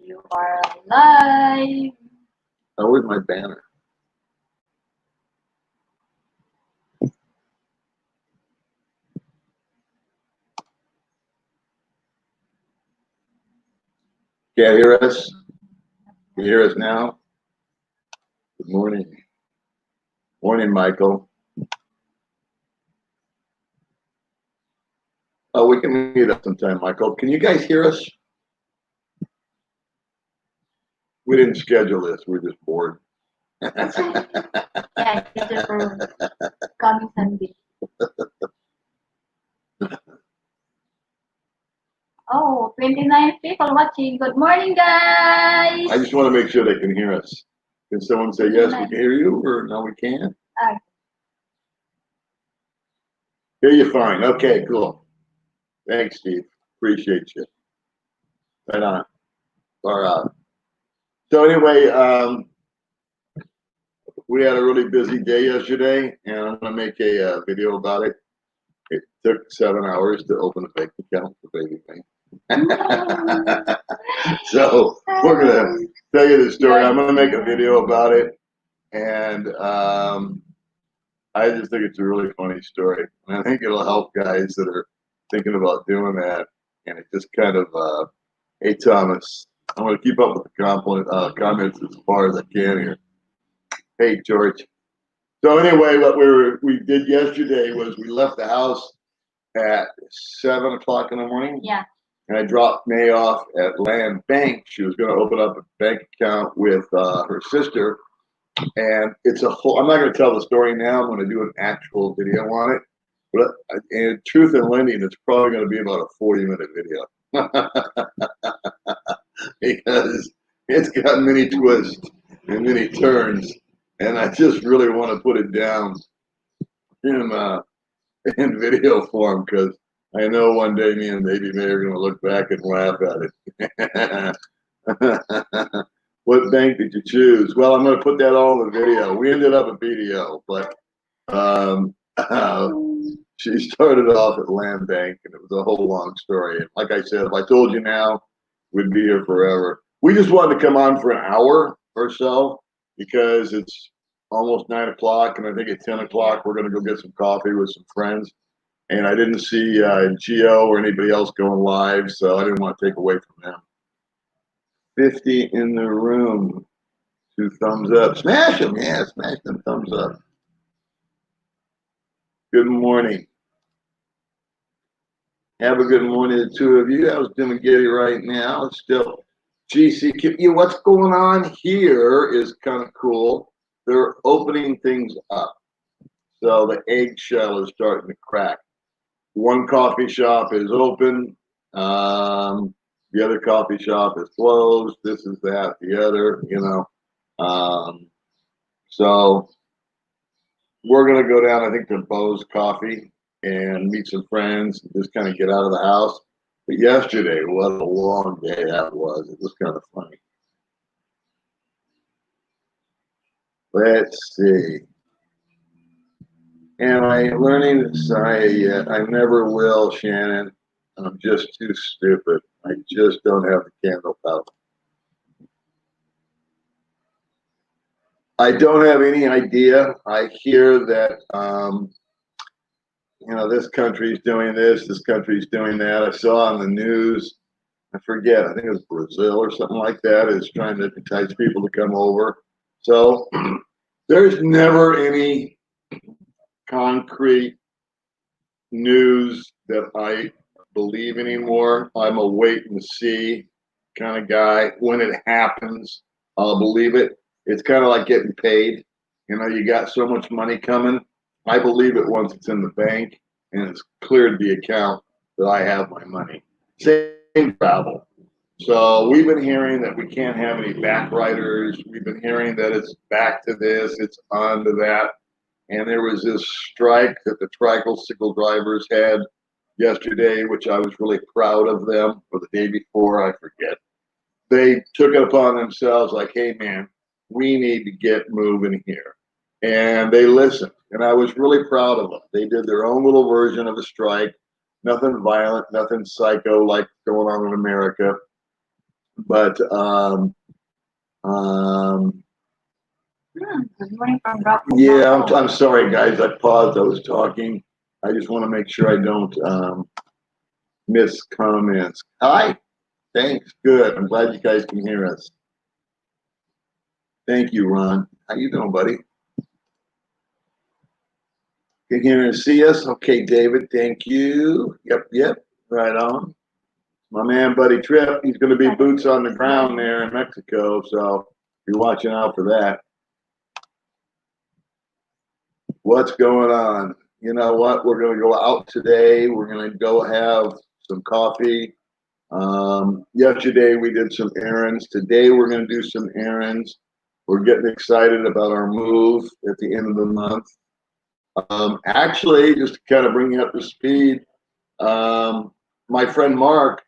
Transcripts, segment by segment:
You are live. Oh, where's my banner? Can't hear us? Can you hear us now? Good morning. Morning, Michael. Oh, we can meet up sometime, Michael. Can you guys hear us? We didn't schedule this. We're just bored. Yeah, it's just for coming Sunday. Oh, 29 people watching. Good morning, guys. I just want to make sure they can hear us. Can someone say, yes, we can hear you, or no, we can't? Hear you fine. Okay, cool. Thanks, Steve. Appreciate you. Right on. Far out. So anyway, we had a really busy day yesterday, and I'm going to make a video about it. It took 7 hours to open a bank account for Baby Bank. So we're going to tell you the story. I'm going to make a video about it, and I just think it's a really funny story. And I think it'll help guys that are thinking about doing that. And it just kind of, hey, Thomas, I'm going to keep up with the comments as far as I can here. Hey, George. So anyway, what we did yesterday was we left the house at 7 o'clock in the morning. Yeah. And I dropped May off at Land Bank. She was going to open up a bank account with her sister. And it's a whole, I'm not going to tell the story now. I'm going to do an actual video on it. But in truth and lending, it's probably going to be about a 40-minute video. Because it's got many twists and many turns. And I just really want to put it down in video form, because I know one day me and Baby May are going to look back and laugh at it. What bank did you choose? Well, I'm going to put that all in the video. We ended up at BDO, but she started off at Land Bank, and it was a whole long story. And like I said, if I told you now, we'd be here forever. We just wanted to come on for an hour or so because it's almost 9 o'clock, and I think at 10 o'clock we're going to go get some coffee with some friends. And I didn't see Gio or anybody else going live, so I didn't want to take away from them. 50 in the room. 2 thumbs up. Smash them. Yeah, smash them thumbs up. Good morning. Have a good morning to the 2 of you. I was Dumaguete right now. It's still GCQ. What's going on here is kind of cool. They're opening things up. So the eggshell is starting to crack. One coffee shop is open. The other coffee shop is closed. This is that, the other, you know. So we're going to go down, I think, to Bo's Coffee and meet some friends and just kind of get out of the house. But yesterday, what a long day that was. It was kind of funny. Let's see. Am I learning society yet? I never will, Shannon. I'm just too stupid. I just don't have the candle power. I don't have any idea. I hear that, you know, this country's doing this country's doing that. I saw on the news, I forget, I think it was Brazil or something like that, is trying to entice people to come over. So there's never any concrete news that I believe anymore. I'm a wait and see kind of guy. When it happens, I'll believe it. It's kind of like getting paid. You know, you got so much money coming. I believe it once it's in the bank and it's cleared the account that I have my money. Same travel. So we've been hearing that we can't have any backriders. We've been hearing that it's back to this, it's on to that. And there was this strike that the tricycle drivers had yesterday, which I was really proud of them, or the day before, I forget. They took it upon themselves like, hey, man, we need to get moving here. And they listened, and I was really proud of them. They did their own little version of a strike, nothing violent, nothing psycho like going on in America. But Good morning from Rock. yeah, I'm sorry, guys. I paused. I was talking. I just want to make sure I don't miss comments. Hi. Thanks. Good. I'm glad you guys can hear us. Thank you, Ron. How you doing, buddy? Can hear and see us? Okay, David. Thank you. Yep. Right on. My man, Buddy Tripp. He's going to be boots on the ground there in Mexico, so be watching out for that. What's going on? You know what? We're going to go out today. We're going to go have some coffee. Yesterday we did some errands. Today we're going to do some errands. We're getting excited about our move at the end of the month. Actually, just to kind of bring you up to speed, my friend Mark,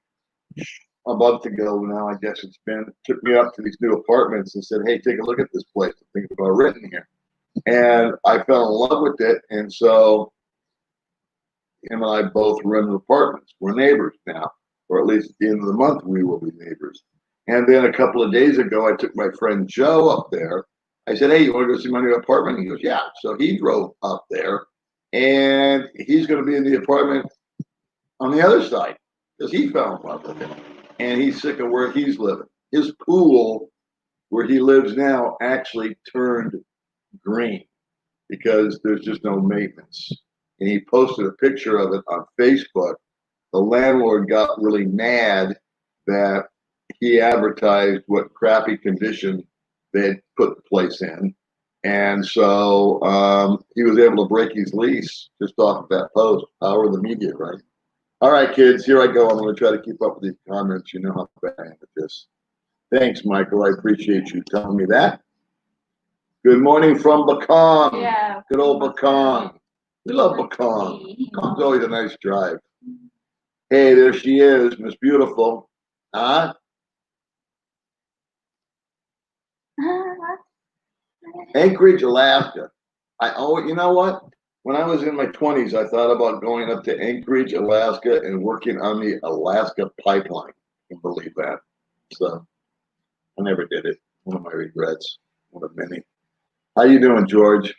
a month ago now, I guess it's been, took me up to these new apartments and said, "Hey, take a look at this place. I'm thinking about renting here." And I fell in love with it. And so him and I both rent apartments. We're neighbors now, or at least at the end of the month, we will be neighbors. And then a couple of days ago, I took my friend Joe up there. I said, "Hey, you want to go see my new apartment?" He goes, "Yeah." So he drove up there, and he's going to be in the apartment on the other side because he fell in love with it. And he's sick of where he's living. His pool, where he lives now, actually turned green because there's just no maintenance. And he posted a picture of it on Facebook. The landlord got really mad that he advertised what crappy condition they had put the place in. And so he was able to break his lease just off of that post. Power of the media, right? All right, kids, here I go. I'm going to try to keep up with these comments. You know how bad I am at this. Thanks, Michael. I appreciate you telling me that. Good morning from Bakong. Yeah. Good old Bakong. We love Bakong. Bakong's always a nice drive. Hey, there she is, Miss Beautiful. Huh? Anchorage, Alaska. You know what? When I was in my 20s, I thought about going up to Anchorage, Alaska, and working on the Alaska pipeline. Can believe that. So I never did it. One of my regrets. One of many. How you doing, George?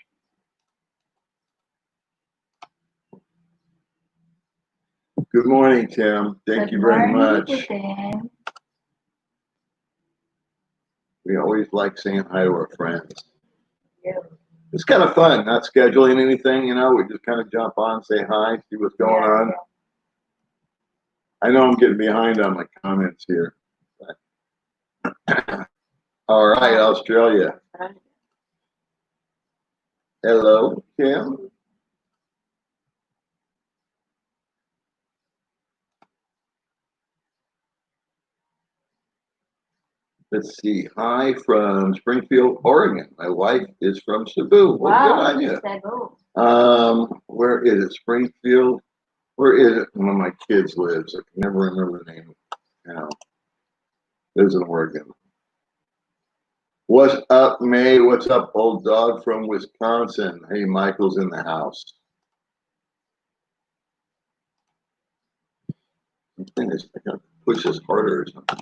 Good morning, Tim. Thank you very much. Tim. We always like saying hi to our friends. Yeah. It's kind of fun, not scheduling anything, you know. We just kind of jump on, say hi, see what's going on. I know I'm getting behind on my comments here. All right, Australia. Hello, Tim. Let's see. Hi from Springfield, Oregon. My wife is from Cebu. Well, Wow, good on you. Cebu. Where is it? Springfield. Where is it? One of my kids lives. I can never remember the name. Now, lives in Oregon. What's up, May? What's up, old dog from Wisconsin? Hey, Michael's in the house. The thing is, I gotta push this harder or something.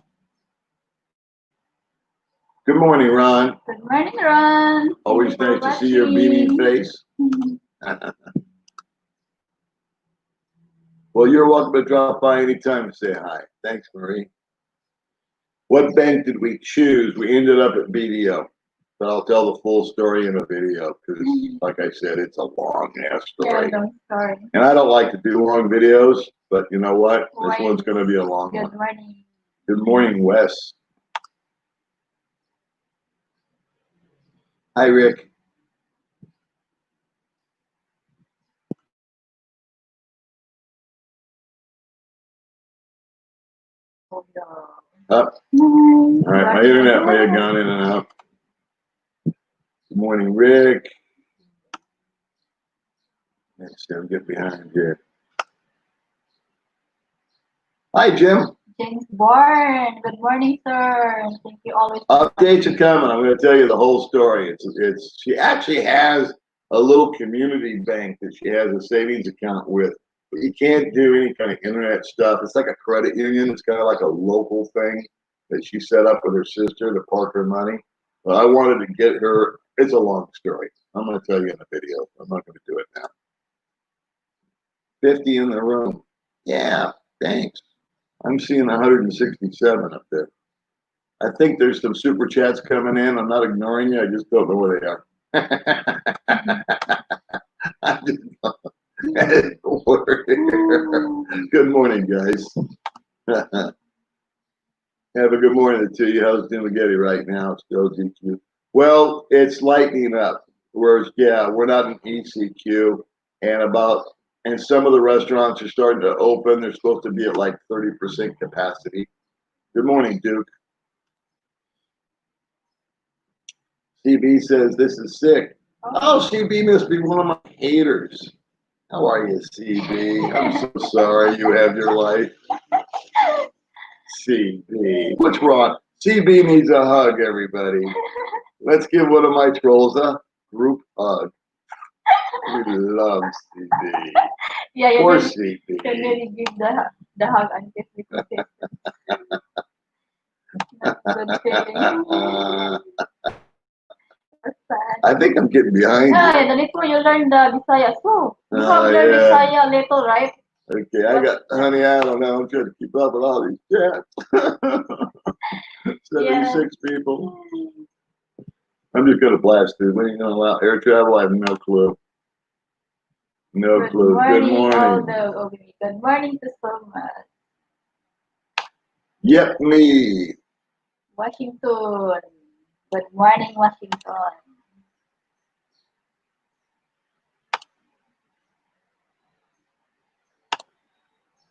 Good morning, Ron. Good morning, Ron. Always nice to see your beanie face. Well, you're welcome to drop by anytime and say hi. Thanks, Marie. What bank did we choose? We ended up at BDO. But I'll tell the full story in a video because, like I said, it's a long-ass story. Yeah, long story. And I don't like to do long videos, but you know what? This one's going to be a long one. Good morning. Good morning, Wes. Hi, Rick. Up. All right, my internet may have gone in and out. Good morning, Rick. Let's see, I'll get behind here. Hi, Jim. James Bourne. Good morning, sir. Thank you always. Updates are coming. I'm going to tell you the whole story. She actually has a little community bank that she has a savings account with. But you can't do any kind of internet stuff. It's like a credit union. It's kind of like a local thing. that she set up with her sister to park her money. But I wanted to get her. It's a long story. I'm going to tell you in the video. I'm not going to do it now. 50 in the room. Yeah, thanks. I'm seeing 167 up there. I think there's some super chats coming in. I'm not ignoring you. I just don't know where they are. I just Good morning, guys. Have a good morning to you. How's Dumaguete right now? Still GQ. Well, it's lightening up. Whereas, yeah, we're not in ECQ, and some of the restaurants are starting to open. They're supposed to be at like 30% capacity. Good morning, Duke. CB says this is sick. Oh, CB must be one of my haters. How are you, CB? I'm so sorry you have your life. CB. What's wrong? CB needs a hug, everybody. Let's give one of my trolls a group hug. We love CB. Yeah, Poor CB. Can really give the hug and kiss me. Good feeling. I think I'm getting behind you. Yeah, the little you learn the Bisaya. So, you have learned Bisaya little, right? Okay, honey, I don't know. I'm trying to keep up with all these chats. 76 people. I'm just going to blast through. When are you going to allow air travel? I have no clue. No clue. Good morning. Good morning to so much. Yep, me. Washington. Good morning, Washington.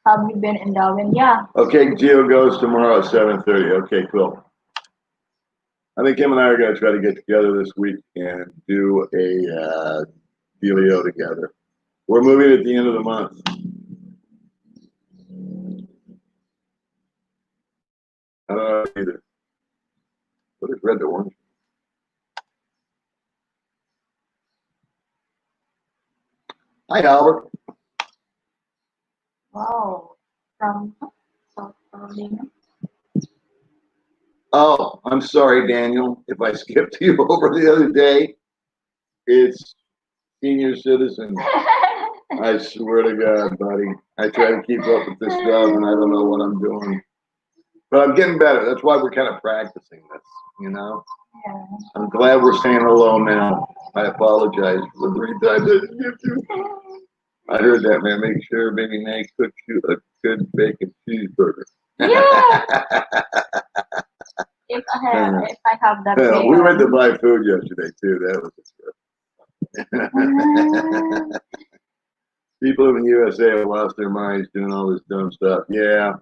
Have you been in Darwin? Yeah. Okay, Gio goes tomorrow at 7:30. Okay, cool. I think him and I are going to try to get together this week and do a dealio together. We're moving at the end of the month. I don't know either. What is red to orange? Hi, Albert. Wow. From South Carolina. Oh, I'm sorry, Daniel, if I skipped you over the other day. It's senior citizen. I swear to God, buddy. I try to keep up with this stuff, and I don't know what I'm doing. But I'm getting better. That's why we're kind of practicing this, you know? Yeah. I'm glad we're saying hello now. I apologize for the 3 times I didn't get to. I heard that, man. Make sure Baby Nate cooks you a good bacon cheeseburger. Yeah. if I have that. We went to buy food yesterday too. That was a trip. People in the USA have lost their minds doing all this dumb stuff. Yeah.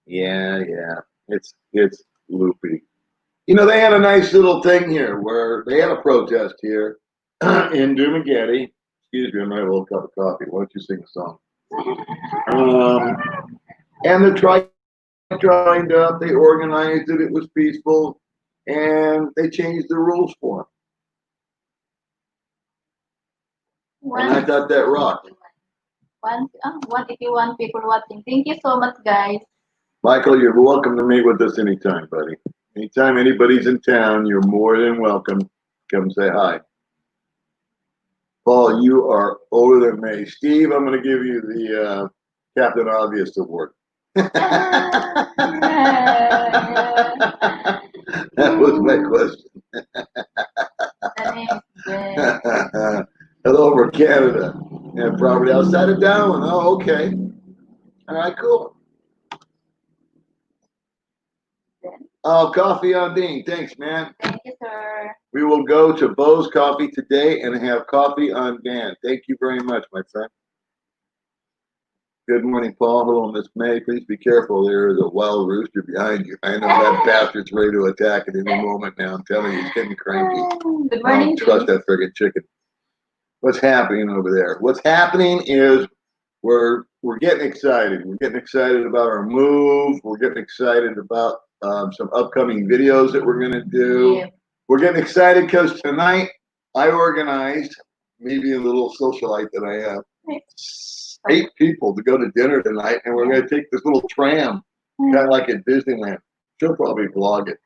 It's loopy. You know, they had a nice little thing here where they had a protest here in Dumaguete. Excuse me, I might have a little cup of coffee. Why don't you sing a song? And the tribe joined up. They organized it. It was peaceful, and they changed the rules for them. And I thought that rocked. 181 people watching. Thank you so much, guys. Michael, you're welcome to meet with us anytime, buddy. Anytime anybody's in town, you're more than welcome. Come say hi. Paul, you are older than me. Steve, I'm going to give you the Captain Obvious Award. That was my question. Hello over Canada. And property outside of Darwin. Oh, okay. All right, cool. Oh, coffee on Dean. Thanks, man. Thank you, sir. We will go to Bo's Coffee today and have coffee on Dan. Thank you very much, my friend. Good morning, Paul. Hello, Miss May. Please be careful. There is a wild rooster behind you. I know that bastard's ready to attack at any moment now. I'm telling you, he's getting cranky. Good morning. Don't trust that friggin' chicken. What's happening over there? What's happening is we're getting excited. We're getting excited about our move. We're getting excited about some upcoming videos that we're going to do. Yeah. We're getting excited because tonight I organized, maybe a little socialite that I have, 8 people to go to dinner tonight, and we're going to take this little tram, kind of like at Disneyland. She'll probably vlog it.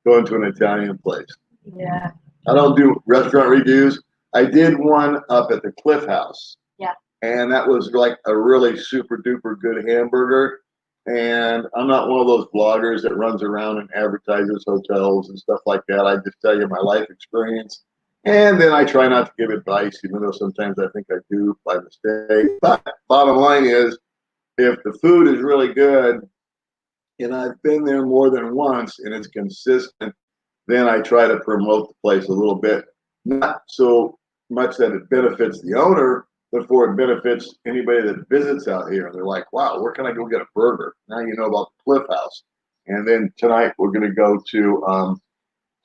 Going to an Italian place. Yeah. I don't do restaurant reviews. I did one up at the Cliff House. Yeah. And that was like a really super duper good hamburger. And I'm not one of those bloggers that runs around and advertises hotels and stuff like that. I just tell you my life experience. And then I try not to give advice, even though sometimes I think I do by mistake. But bottom line is, if the food is really good, and I've been there more than once and it's consistent, then I try to promote the place a little bit. Not so much that it benefits the owner, but for it benefits anybody that visits out here. They're like, wow, where can I go get a burger? Now you know about the Cliff House. And then tonight we're going to go to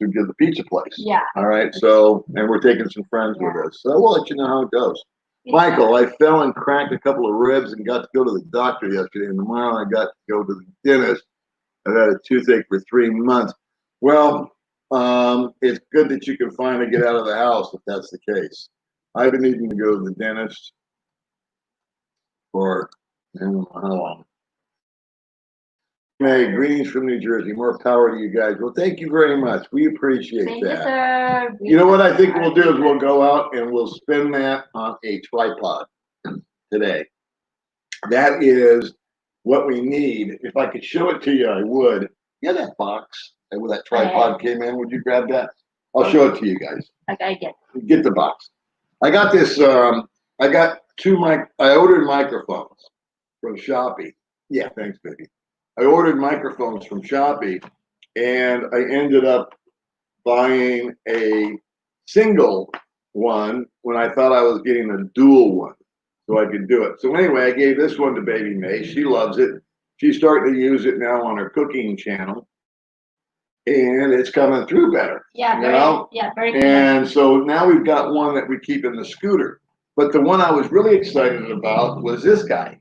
get the pizza place. Yeah. All right. So, and we're taking some friends with us. So we'll let you know how it goes. Michael, I fell and cracked a couple of ribs and got to go to the doctor yesterday. And tomorrow I got to go to the dentist. I've had a toothache for 3 months. Well, it's good that you can finally get out of the house if that's the case. I've been needing to go to the dentist for I don't know how long. Hey, greetings from New Jersey. More power to you guys. Well, thank you very much. We appreciate Thank you, that. sir. You know what I think we'll do is we'll go out and we'll spin that on a tripod today. That is what we need. If I could show it to you, I would. Yeah, that box where that tripod came in. Would you grab that? I'll show it to you guys. Okay, Get the box. I got this. I got I ordered microphones from Shopee. Yeah, thanks, baby. I ordered microphones from Shopee, and I ended up buying a single one when I thought I was getting a dual one, so I could do it. So anyway, I gave this one to Baby May. She loves it. She's starting to use it now on her cooking channel, and it's coming through better. Yeah, very good. And so now we've got one that we keep in the scooter. But the one I was really excited about was this guy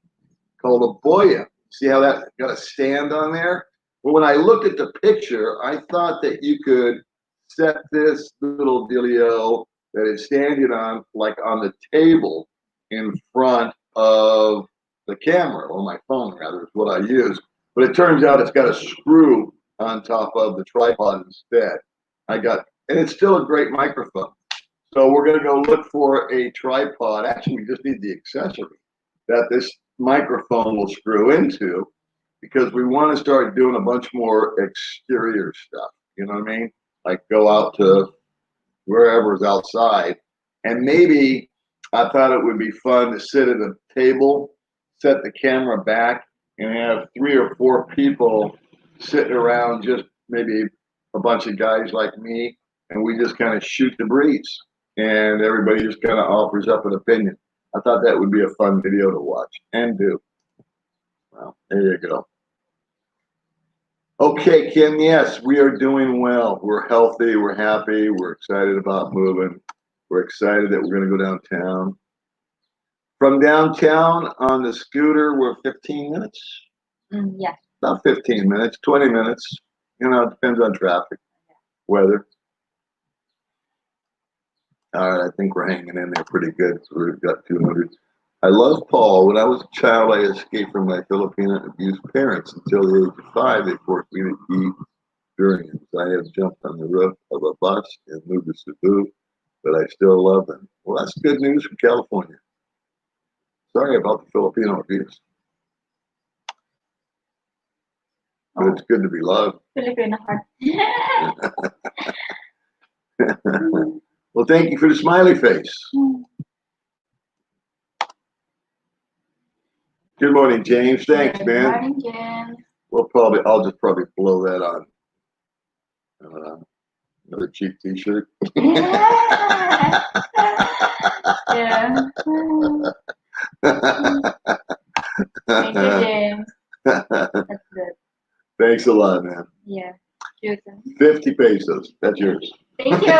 called a Boya. See how that got a stand on there? Well, when I looked at the picture, I thought that you could set this little dealio that it's standing on, like on the table in front of the camera, or my phone rather, is what I use. But it turns out it's got a screw on top of the tripod instead. And it's still a great microphone. So we're going to go look for a tripod. Actually, we just need the accessory that this microphone will screw into, because we want to start doing a bunch more exterior stuff. You know what I mean? Like go out to wherever's outside. And maybe I thought it would be fun to sit at a table, set the camera back, and have 3 or 4 people sitting around, just maybe a bunch of guys like me, and we just kind of shoot the breeze. And everybody just kind of offers up an opinion. I thought that would be a fun video to watch and do. Well, there you go. Okay, Kim, yes, we are doing well. We're healthy. We're happy. We're excited about moving. We're excited that we're going to go downtown. From downtown on the scooter, we're 15 minutes. Yeah. About 15 minutes, 20 minutes. You know, it depends on traffic, weather. All right, I think we're hanging in there pretty good. So we've got 200. I love Paul. When I was a child, I escaped from my Filipino abused parents. Until the age of 5, they forced me to eat durians. I have jumped on the roof of a bus and moved to Cebu, but I still love them. Well, that's good news from California. Sorry about the Filipino abuse. But it's good to be loved. Filipino heart. Well, thank you for the smiley face. Good morning, James. Thanks, Good man. morning, James. I'll just probably blow that on. Another cheap T-shirt. Yeah. Thank you, James. That's good. Thanks a lot, man. Yeah. Cheers. 50 pesos. That's yours. Thank you.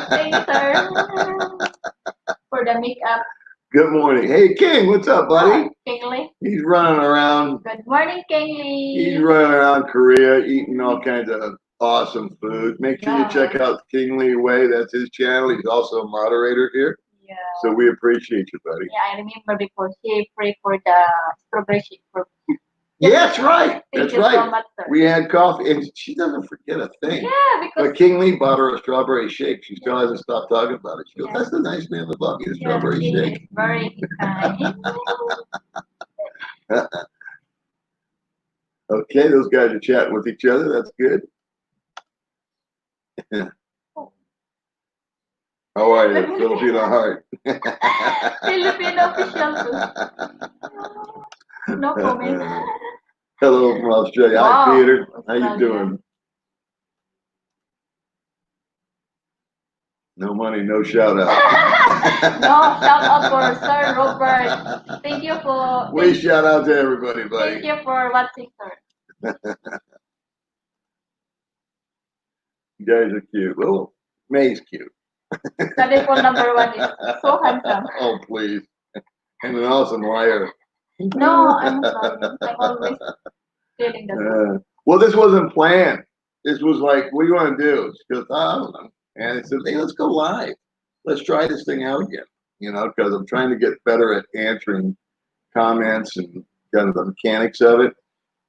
Thank you, sir. For the makeup. Good morning. Hey, King, what's up, buddy? Kingly. He's running around. Good morning, Kingly. He's running around Korea eating all kinds of awesome food. Make sure you check out Kingly Way. That's his channel. He's also a moderator here. Yeah. So we appreciate you, buddy. Yeah, I remember before he prayed for the strawberry shake for me. Yeah, that's right. Thank That's you right. so much, sir. We had coffee, and she doesn't forget a thing. Yeah, because But King Lee bought her a strawberry shake. She still hasn't stopped talking about it. She goes, "That's the nice man that bought me a strawberry he shake." is very kind. Okay, those guys are chatting with each other. That's good. How are you, Filipino heart? Filipino official too. No comment. Hello from Australia. Wow, Hi, Peter. How you Australia. doing? No money, no shout out. No, shout out for Sir Robert. Thank you for. We shout out to everybody, buddy. Thank you for watching, sir. You guys are cute. Well, May's cute. Telephone number 1 is so handsome. Oh, please. And an awesome liar. No, I'm sorry. I'm always feeling that. Well, this wasn't planned. This was like, what do you want to do? She goes, I don't know. And I said, hey, let's go live. Let's try this thing out again. You know, because I'm trying to get better at answering comments and kind of the mechanics of it.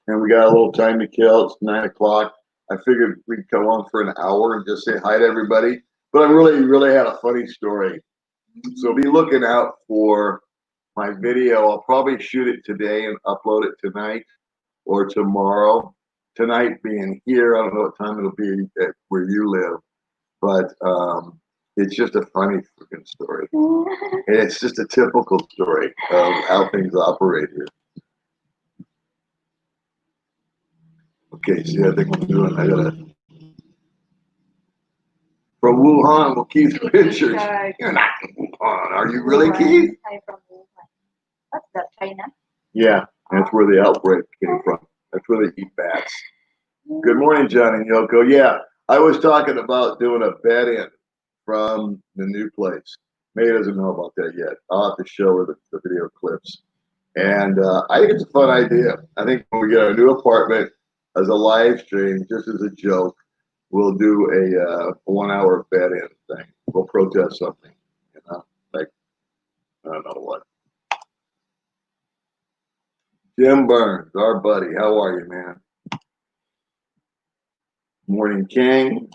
And we got a little time to kill. It's 9 o'clock. I figured we'd go on for an hour and just say hi to everybody. But I really had a funny story. So be looking out for my video. I'll probably shoot it today and upload it tonight or tomorrow. Tonight being here, I don't know what time it'll be at where you live, but it's just a funny freaking story. And it's just a typical story of how things operate here. Okay, see, I think I'm doing. I gotta. From Wuhan, well, Keith Richards. You're not from Wuhan, are you really, Keith? I'm from Wuhan. What's that, China? Yeah, that's where the outbreak came from. That's where they eat bats. Good morning, John and Yoko. Yeah, I was talking about doing a bed-in from the new place. May doesn't know about that yet. I'll have to show her the video clips. And I think it's a fun idea. I think when we get our new apartment as a live stream, just as a joke, we'll do a 1 hour bed-in thing. We'll protest something, you know, like, I don't know what. Jim Burns, our buddy. How are you, man? Morning, King.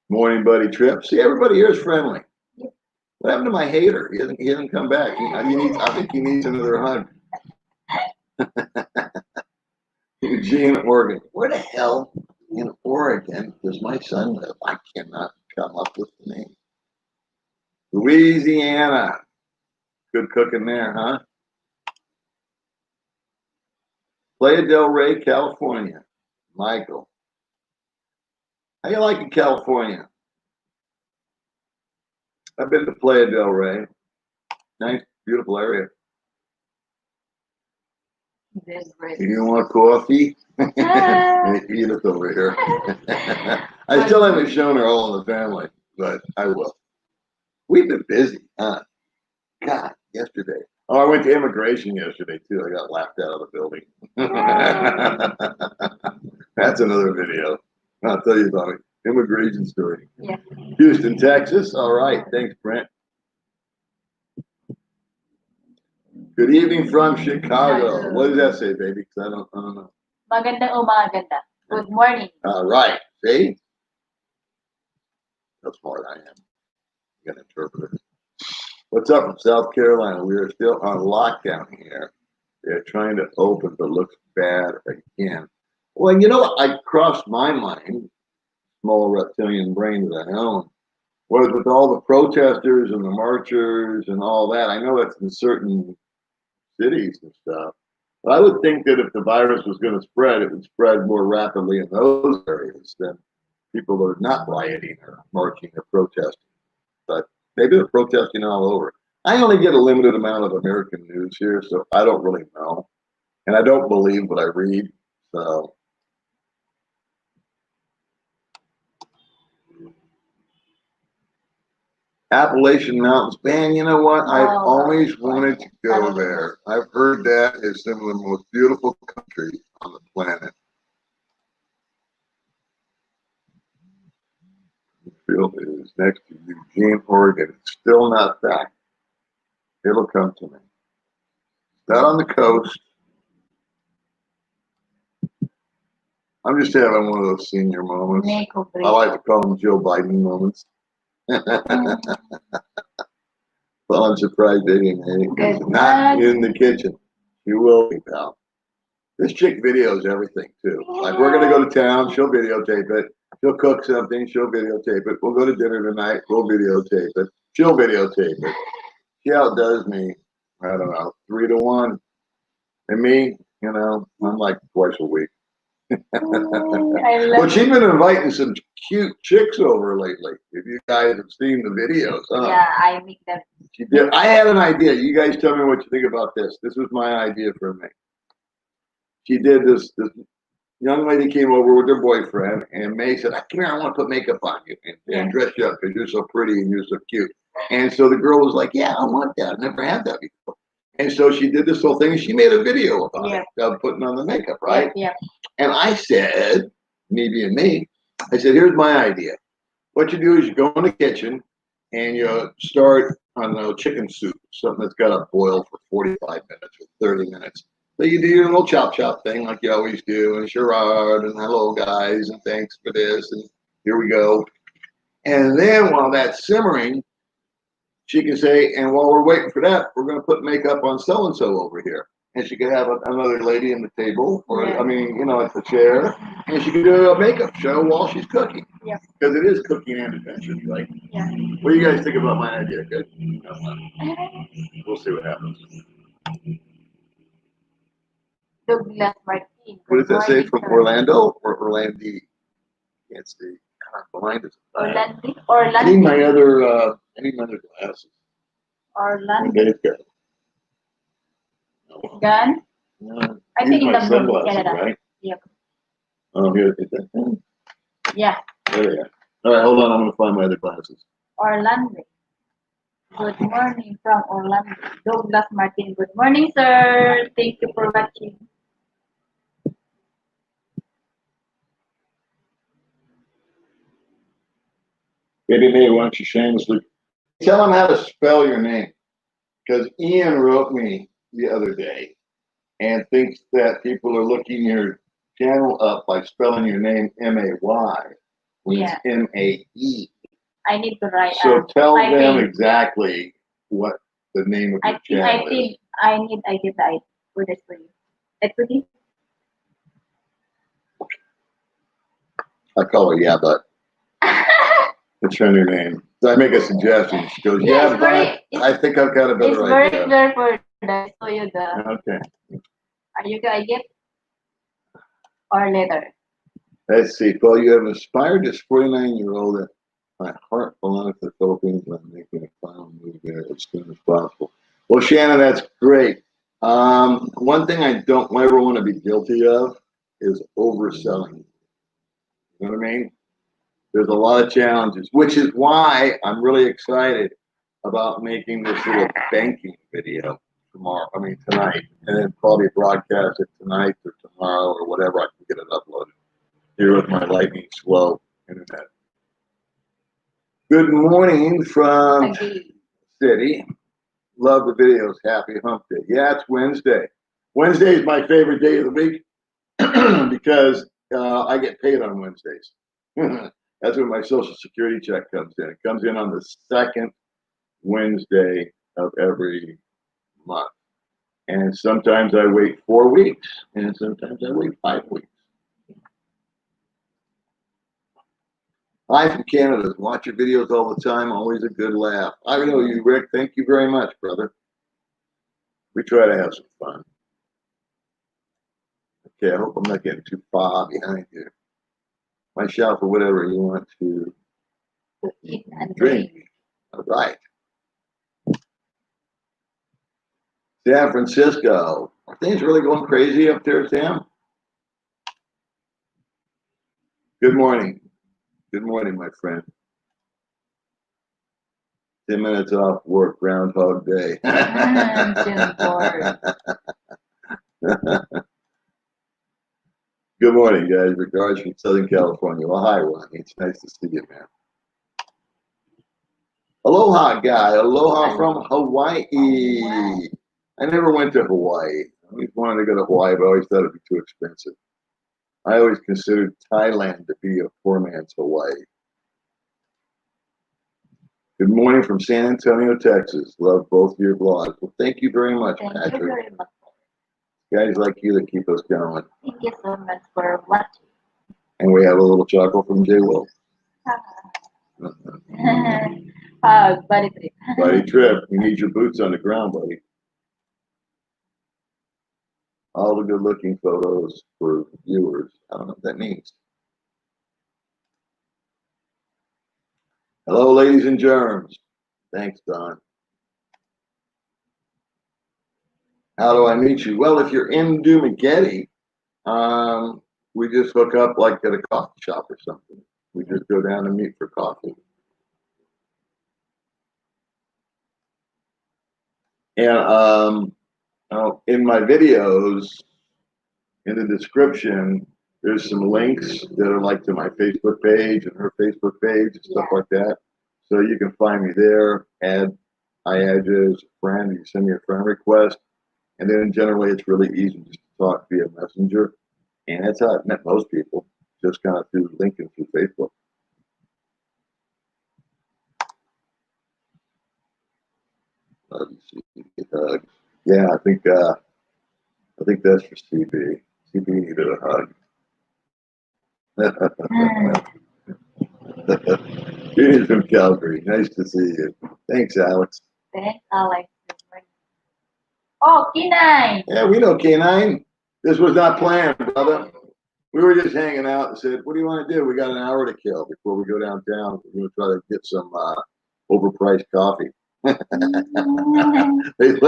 Morning, buddy. Trip. See, everybody here is friendly. What happened to my hater? He hasn't come back. I think he needs another hug. Eugene, Oregon. Where the hell in Oregon does my son live? I cannot come up with the name. Louisiana. Good cooking there, huh? Playa del Rey, California. Michael. How you liking California? I've been to Playa del Rey. Nice, beautiful area. You want coffee? Edith over here. I still haven't shown her all in the family, but I will. We've been busy, huh? God, yesterday. Oh, I went to immigration yesterday too. I got laughed out of the building. That's another video. I'll tell you about it. Immigration story. Yeah. Houston, Texas. All right. Thanks, Brent. Good evening from Chicago. What does that say, baby? Because I don't know. Magandang umaga. Good morning. All right. See? How smart I am. You got an interpreter. What's up from South Carolina? We are still on lockdown here. They're trying to open, but looks bad again. Well, you know what? I crossed my mind, small reptilian brain that I own, was with all the protesters and the marchers and all that. I know that's in certain cities and stuff. But I would think that if the virus was going to spread, it would spread more rapidly in those areas than people that are not rioting or marching or protesting. But maybe they're protesting all over. I only get a limited amount of American news here, so I don't really know. And I don't believe what I read. So Appalachian Mountains, man, you know what? I've always wanted to go there. I've heard that is some of the most beautiful countries on the planet. The field is next to Eugene, Oregon. It's still not back. It'll come to me. Not on the coast. I'm just having one of those senior moments. Makeup I like to call them Joe Biden moments. Well, I'm surprised they didn't. Not in the kitchen. You will be, pal. This chick videos everything too. Like we're gonna go to town, she'll videotape it. She'll cook something, she'll videotape it. We'll go to dinner tonight, we'll videotape it. She'll videotape it. She outdoes me, I don't know, 3-1. And me, you know, I'm like twice a week. But she's been inviting some cute chicks over lately. If you guys have seen the videos, huh? Yeah, I make them. She did. I had an idea. You guys tell me what you think about this. This was my idea for me. She did this young lady came over with her boyfriend, and May said, "Come here, I want to put makeup on you and dress you up because you're so pretty and you're so cute." And so the girl was like, "Yeah, I want that. I've never had that before." And so she did this whole thing, and she made a video about it, of putting on the makeup, right? Yeah. And I said, me being me, I said, "Here's my idea. What you do is you go in the kitchen and you start, I don't know, chicken soup, something that's got to boil for 45 minutes or 30 minutes. So you do your little chop thing like you always do, and Sherrod, and hello guys, and thanks for this, and here we go." And then while that's simmering, she can say, "And while we're waiting for that, we're going to put makeup on so-and-so over here." And she could have another lady in the table, or I mean, you know, at the chair, and she could do a makeup show while she's cooking. Yeah. Because it is cooking and adventure, right? Yeah. What do you guys think about my idea? Good. We'll see what happens. Douglas Martin. What does that say from Orlando or Orlandi? Can't see. God, blind as a bat. I need my other glasses. Orlando. Okay. Gun? I think in the blue, Canada. Right? Yep. Oh, here is that. Yeah. There they are. All right, hold on. I'm going to find my other glasses. Orlando. Good morning from Orlando. Douglas Martin. Good morning, sir. Thank you for watching. Baby May, why don't you shamelessly tell them how to spell your name? Because Ian wrote me the other day and thinks that people are looking your channel up by spelling your name M-A-Y when it's M-A-E. I need to write. So tell them exactly what the name of your channel is. I did that for this for you. Equity? I call her Yeah But. What's her new name? So I make a suggestion. She goes, "Yeah, but I think I've got a better idea." It's very clear for that. So you Okay. Are you gonna get or later? Let's see. Well, you have inspired this 49-year-old that my heart belongs to the Philippines, and I'm making a final move there as soon as possible. Well, Shannon, that's great. One thing I don't ever want to be guilty of is overselling. You know what I mean? There's a lot of challenges, which is why I'm really excited about making this little banking video tonight, and then probably broadcast it tonight or tomorrow or whatever. I can get it uploaded here with my lightning slow internet. Good morning from City. Love the videos. Happy hump day. Yeah, it's Wednesday. Wednesday is my favorite day of the week because I get paid on Wednesdays. That's when my Social Security check comes in. It comes in on the second Wednesday of every month. And sometimes I wait 4 weeks, and sometimes I wait 5 weeks. Hi from Canada. Watch your videos all the time. Always a good laugh. I know you, Rick. Thank you very much, brother. We try to have some fun. Okay, I hope I'm not getting too far behind you. My shout for whatever you want to eat and drink. All right. San Francisco. Are things really going crazy up there, Sam? Good morning. Good morning, my friend. 10 minutes off work, Groundhog Day. Good morning, guys. Regards from Southern California. Well, hi, Ronnie. It's nice to see you, man. Aloha, guy. Aloha from Hawaii. I never went to Hawaii. I always wanted to go to Hawaii, but I always thought it'd be too expensive. I always considered Thailand to be a poor man's Hawaii. Good morning from San Antonio, Texas. Love both your blogs. Well, thank you very much, Thank Patrick. you very much. Guys like you that keep us going. Thank you so much for watching. And we have a little chuckle from J. Will. Buddy trip. Buddy trip. You need your boots on the ground, buddy. All the good looking photos for viewers. I don't know what that means. Hello, ladies and germs. Thanks, Don. How do I meet you? Well, if you're in Dumaguete, we just hook up like at a coffee shop or something. We just go down and meet for coffee. And in my videos, in the description, there's some links that are like to my Facebook page and her Facebook page and stuff like that. So you can find me there. I add you as a friend. You send me a friend request. And then generally it's really easy just to talk via Messenger. And that's how I've met most people, just kind of through linking through Facebook. Yeah, I think that's for CB. CB needed a hug. Greetings from Calgary. Nice to see you. Thanks, Alex. Thanks, Alex. Oh, K9. Yeah, we know K9. This was not planned, brother. We were just hanging out and said, what do you want to do? We got an hour to kill before we go downtown. We're going to try to get some overpriced coffee. They've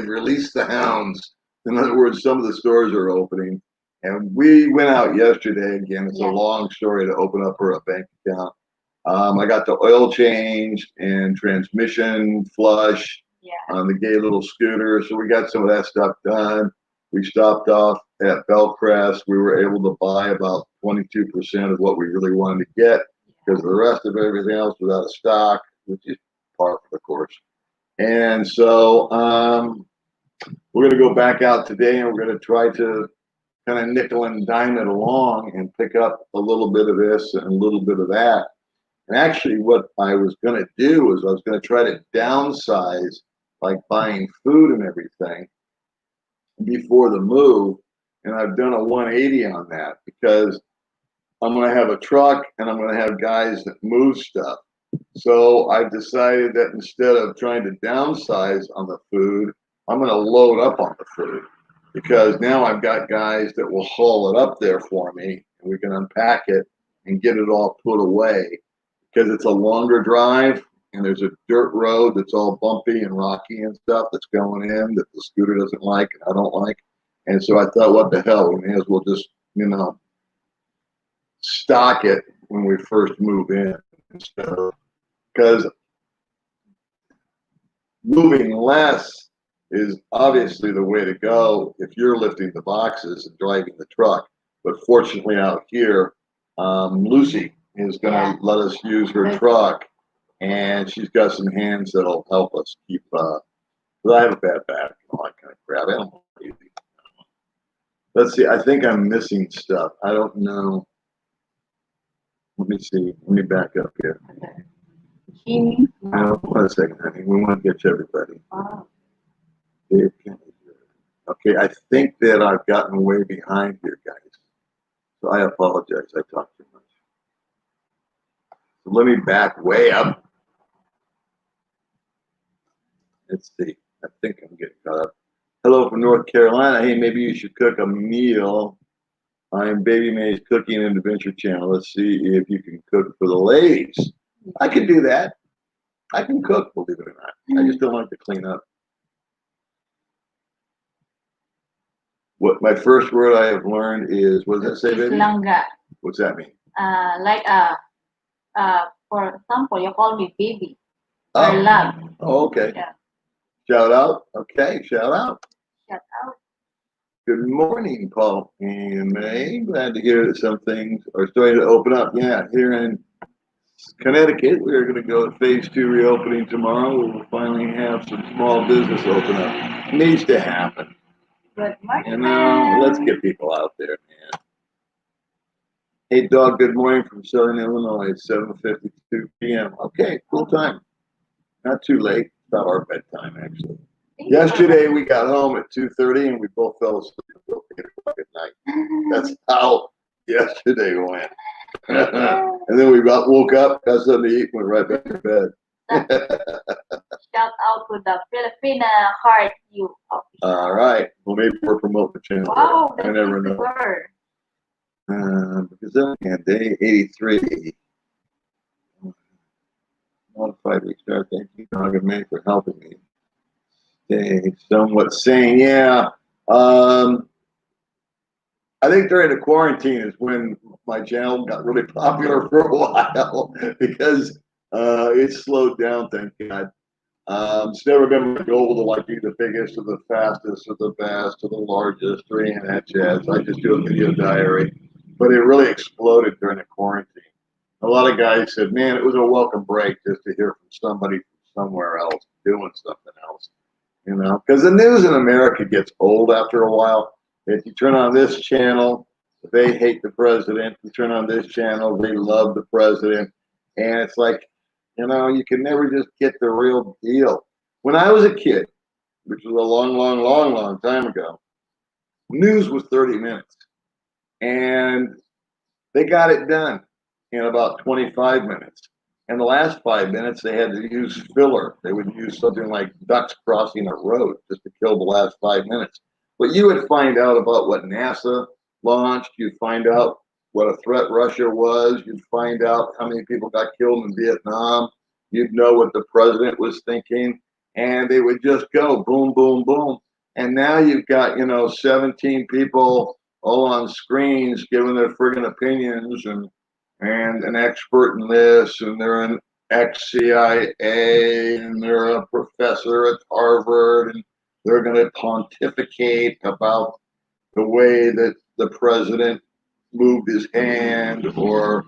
released the hounds. In other words, some of the stores are opening. And we went out yesterday. Again, it's a long story to open up for a bank account. I got the oil change and transmission flush on the gay little scooter. So we got some of that stuff done. We stopped off at Bellcrest. We were able to buy about 22% of what we really wanted to get because the rest of everything else was out of stock, which is part of the course. And so we're going to go back out today and we're going to try to kind of nickel and dime it along and pick up a little bit of this and a little bit of that. And actually what I was going to do is I was going to try to downsize, like buying food and everything before the move. And I've done a 180 on that because I'm going to have a truck and I'm going to have guys that move stuff. So I've decided that instead of trying to downsize on the food, I'm going to load up on the food because now I've got guys that will haul it up there for me and we can unpack it and get it all put away because it's a longer drive and there's a dirt road that's all bumpy and rocky and stuff that's going in that the scooter doesn't like and I don't like. And so I thought, what the hell, we may as well just, stock it when we first move in instead of, because moving less is obviously the way to go if you're lifting the boxes and driving the truck. But fortunately out here, Lucy is going to let us use her truck, and she's got some hands that'll help us keep. Because I have a bad back and all that kind of crap. I don't easy. Let's see. I think I'm missing stuff. I don't know. Let me see. Let me back up here. No, one second, honey. We want to get to everybody. Okay, I think that I've gotten way behind here, guys. So I apologize. I talked too much. So let me back way up. Let's see. I think I'm getting caught up. Hello from North Carolina. Hey, maybe you should cook a meal. I'm Baby May's Cooking and Adventure Channel. Let's see if you can cook for the ladies. I can do that. I can cook, believe it or not. I just don't like to clean up. What my first word I have learned is, what does that say, baby? Langga. What's that mean? For example, you call me baby or love. Oh, okay. Yeah. Shout out. Okay, shout out. Shout out. Good morning, Paul and May. Glad to hear that some things are starting to open up. Yeah, here in Connecticut, we are going to go to phase 2 reopening tomorrow. We will finally have some small business open up. It needs to happen. Good morning, You know, ma'am. let's get people out there, man. Hey, dog, good morning from Southern Illinois, 7:52 p.m. Okay, cool time. Not too late. It's about our bedtime, actually. Yesterday, we got home at 2:30 and we both fell asleep until 8 o'clock at night. That's how yesterday went. And then we woke up, got something to eat, went right back to bed. Shout out to the Filipina Heart You official. All right. Well, maybe we're promoting the channel. Wow, I never know. Because then again, day 83. Modified restart. Thank you, Dog and Man, for helping me. Stay somewhat sane. Yeah. I think during the quarantine is when my channel got really popular for a while because it slowed down, thank God. It's never been my goal to like be the biggest or the fastest or the best or the largest or any of that jazz. I just do a video diary. But it really exploded during the quarantine. A lot of guys said, man, it was a welcome break just to hear from somebody from somewhere else doing something else. You know, because the news in America gets old after a while. If you turn on this channel, they hate the president. You turn on this channel, they love the president. And it's like, you know, you can never just get the real deal. When I was a kid, which was a long time ago, news was 30 minutes. And they got it done in about 25 minutes. And the last 5 minutes, they had to use filler. They would use something like ducks crossing a road just to kill the last 5 minutes. But you would find out about what NASA launched. You'd find out what a threat Russia was. You'd find out how many people got killed in Vietnam. You'd know what the president was thinking. And they would just go boom, boom, boom. And now you've got, 17 people all on screens giving their friggin' opinions and an expert in this, and they're an ex-CIA, and they're a professor at Harvard, and they're going to pontificate about the way that the president moved his hand, or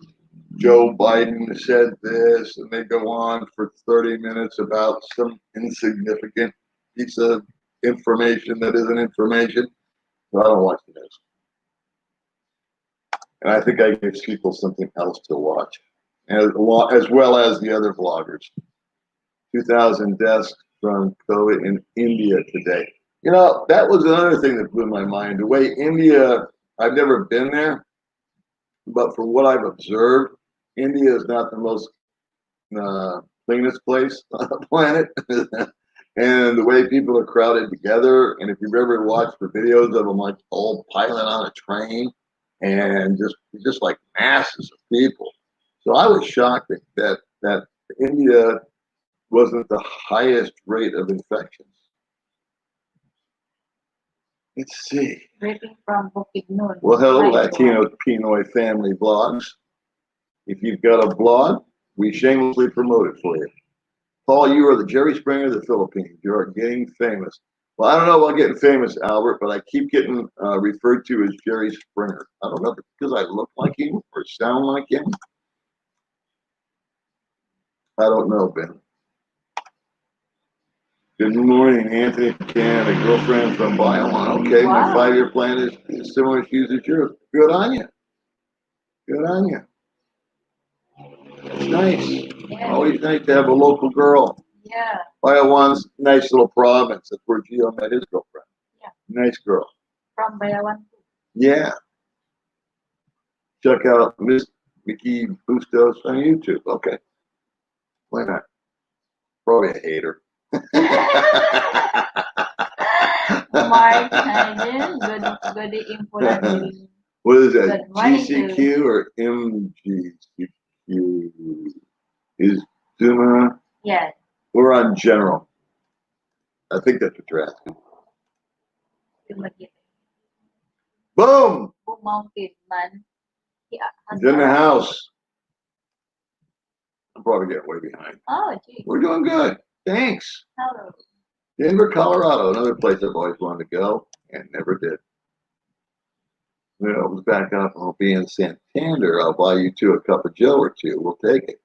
Joe Biden said this, and they go on for 30 minutes about some insignificant piece of information that isn't information. So I don't watch the news. And I think I gives people something else to watch, as well as the other vloggers. 2,000 deaths from COVID in India today. You know, that was another thing that blew my mind. The way India, I've never been there, but from what I've observed, India is not the most cleanest place on the planet. And the way people are crowded together, and if you've ever watched the videos of them like all piling on a train, and just like masses of people. So I was shocked that India wasn't the highest rate of infections. Let's see. Greeting from Bukidnon. Well, hello, Latino Pinoy family blogs. If you've got a blog, we shamelessly promote it for you. Paul, you are the Jerry Springer of the Philippines. You are getting famous. Well, I don't know about getting famous, Albert, but I keep getting referred to as Jerry Springer. I don't know if it's because I look like him or sound like him. I don't know, Ben. Good morning, Anthony Canada, girlfriend from Biowan. Okay, wow. My 5-year plan is similar issues as yours. Good on you. Good on you. It's nice. Yeah. Always nice to have a local girl. Yeah. Biowan's nice little province. That's where Gio met his girlfriend. Yeah. Nice girl. From Bayawan. Yeah. Check out Miss Mickey Bustos on YouTube. Okay. Why not? Probably a hater. Mark Hyden, good info. What is that? GCQ or MGCQ? Is Duma? Yes. We're on general. I think that's what you're asking. Dumaguete. Boom! Boom Mountain, man. He's in the house. I'm probably getting way behind. Oh, geez. We're doing good. Thanks. Hello. Denver, Colorado, another place I've always wanted to go and never did. You know, it was back up. I'll be in Santander. I'll buy you two a cup of Joe or two. We'll take it.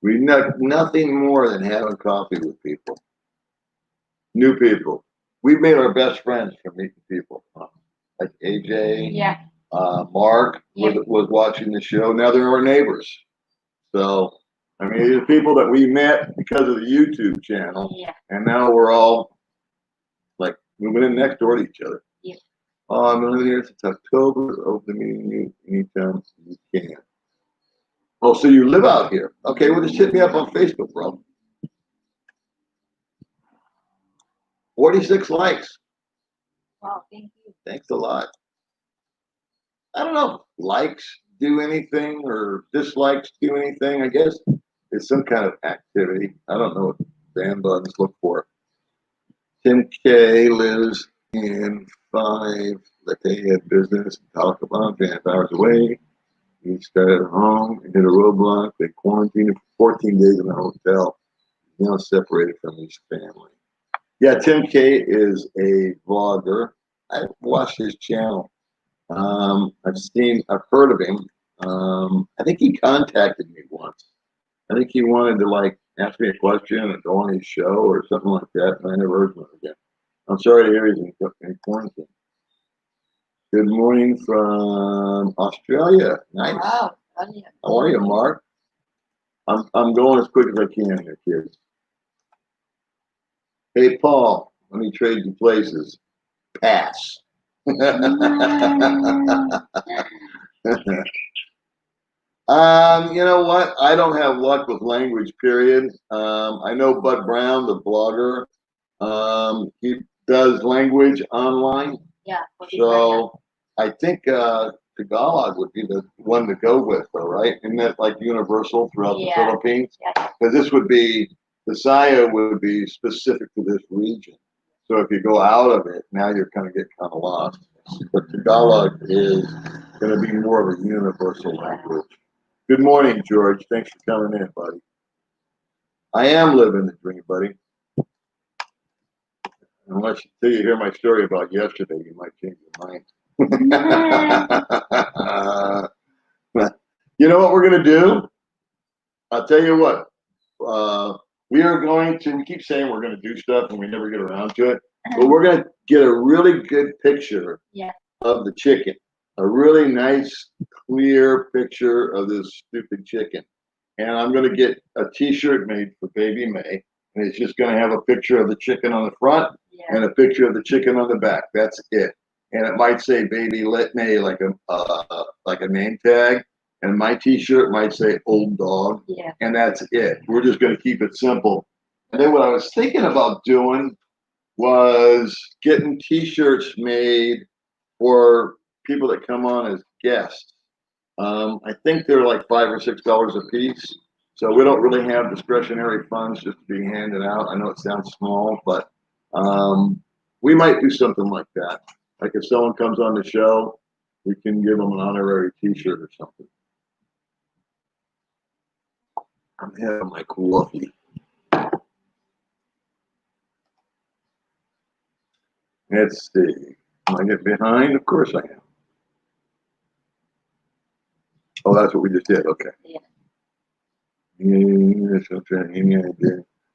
We know nothing more than having coffee with people. New people. we've made our best friends from meeting people. Like AJ, Yeah. Mark Yep. was watching the show. Now they're our neighbors. So, I mean, these are people that we met because of the YouTube channel. Yeah. And now we're all like moving in next door to each other. Yep. Oh, I've been living here since October. Open to meeting you anytime you can. Oh, so you live out here? Okay, well, just hit me up on Facebook, bro. 46 likes. Wow, thank you. Thanks a lot. I don't know if likes do anything or dislikes do anything. I guess it's some kind of activity. I don't know what fan buttons look for. Tim K lives in 5 Lafayette business, Talcabon, 2.5 hours away. He started at home and hit a roadblock. They quarantined for 14 days in a hotel. He's now separated from his family. Yeah, Tim K is a vlogger. I've watched his channel. I've heard of him. I think he contacted me once. I think he wanted to like ask me a question and go on his show or something like that, and I never heard from him again. I'm sorry to hear he's in quarantine. Good morning from Australia. Nice. Wow. How are you, Mark? I'm going as quick as I can here, kids. Hey, Paul, let me trade you places. Pass. You know what? I don't have luck with language, period. I know Bud Brown, the blogger. He does language online. Yeah. So I think Tagalog would be the one to go with, though, right? Isn't that like universal throughout the Philippines? Yeah. Because this would be, the Saya would be specific to this region. So if you go out of it, now you're kind of lost. But Tagalog is going to be more of a universal language. Good morning, George. Thanks for coming in, buddy. I am living the dream, buddy. Unless until you hear my story about yesterday, you might change your mind. You know what we're going to do? I'll tell you what. We are going to, we keep saying we're going to do stuff and we never get around to it. But we're going to get a really good picture of the chicken. A really nice, clear picture of this stupid chicken. And I'm going to get a t-shirt made for Baby May. And it's just going to have a picture of the chicken on the front and a picture of the chicken on the back. That's it. And it might say Baby May like a name tag. And my t-shirt might say Old Dog. Yeah. And that's it. We're just going to keep it simple. And then what I was thinking about doing was getting t-shirts made for people that come on as guests. I think they're like $5 or $6 a piece. So we don't really have discretionary funds just to be handed out. I know it sounds small, but we might do something like that. Like if someone comes on the show, we can give them an honorary t-shirt or something. I'm having my coffee. Let's see. Am I getting behind? Of course I am. Oh, that's what we just did. Okay. Yeah.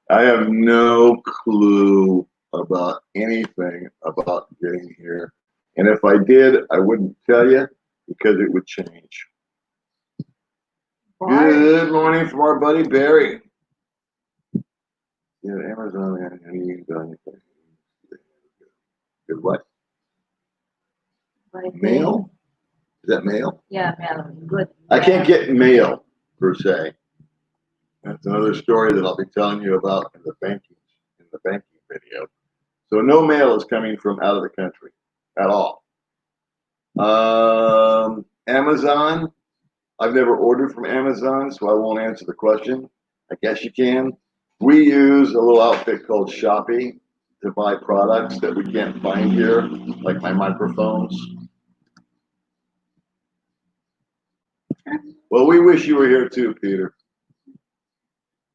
I have no clue about anything about getting here. And if I did, I wouldn't tell you because it would change. Good morning from our buddy Barry. Yeah, Amazon and good what? Mail? Is that mail? Yeah, mail. Good. I can't get mail per se. That's another story that I'll be telling you about in the banking video. So no mail is coming from out of the country at all. Amazon, I've never ordered from Amazon, so I won't answer the question. I guess you can. We use a little outfit called Shopee to buy products that we can't find here, like my microphones. Well, we wish you were here too, Peter.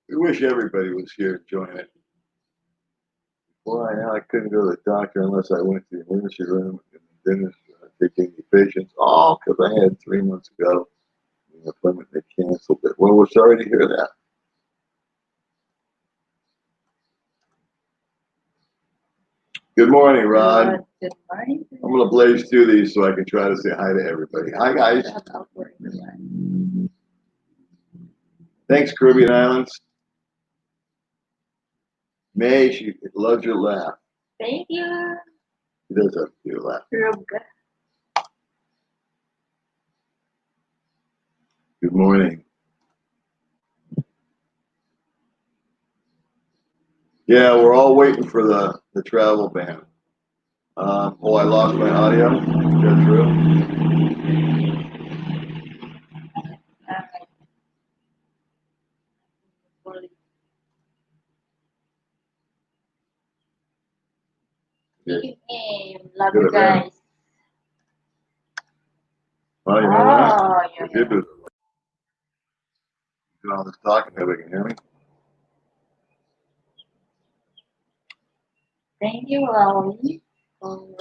We wish everybody was here enjoying it. Boy, I couldn't go to the doctor unless I went to the emergency room and the dentist taking the patients. Oh, because I had 3 months ago an appointment, they canceled it. Well, we're sorry to hear that. Good morning, Rod. Good morning. I'm going to blaze through these so I can try to say hi to everybody. Hi, guys. Thanks, Caribbean Islands. May, she loves your laugh. Thank you. She does have a cute laugh. Good morning. Yeah, we're all waiting for the travel ban. Oh, I lost my audio. Is that true? Love you guys. Well, you know what? Yeah. If you do all this talking, nobody can hear me. Thank you, Lolly. Oh,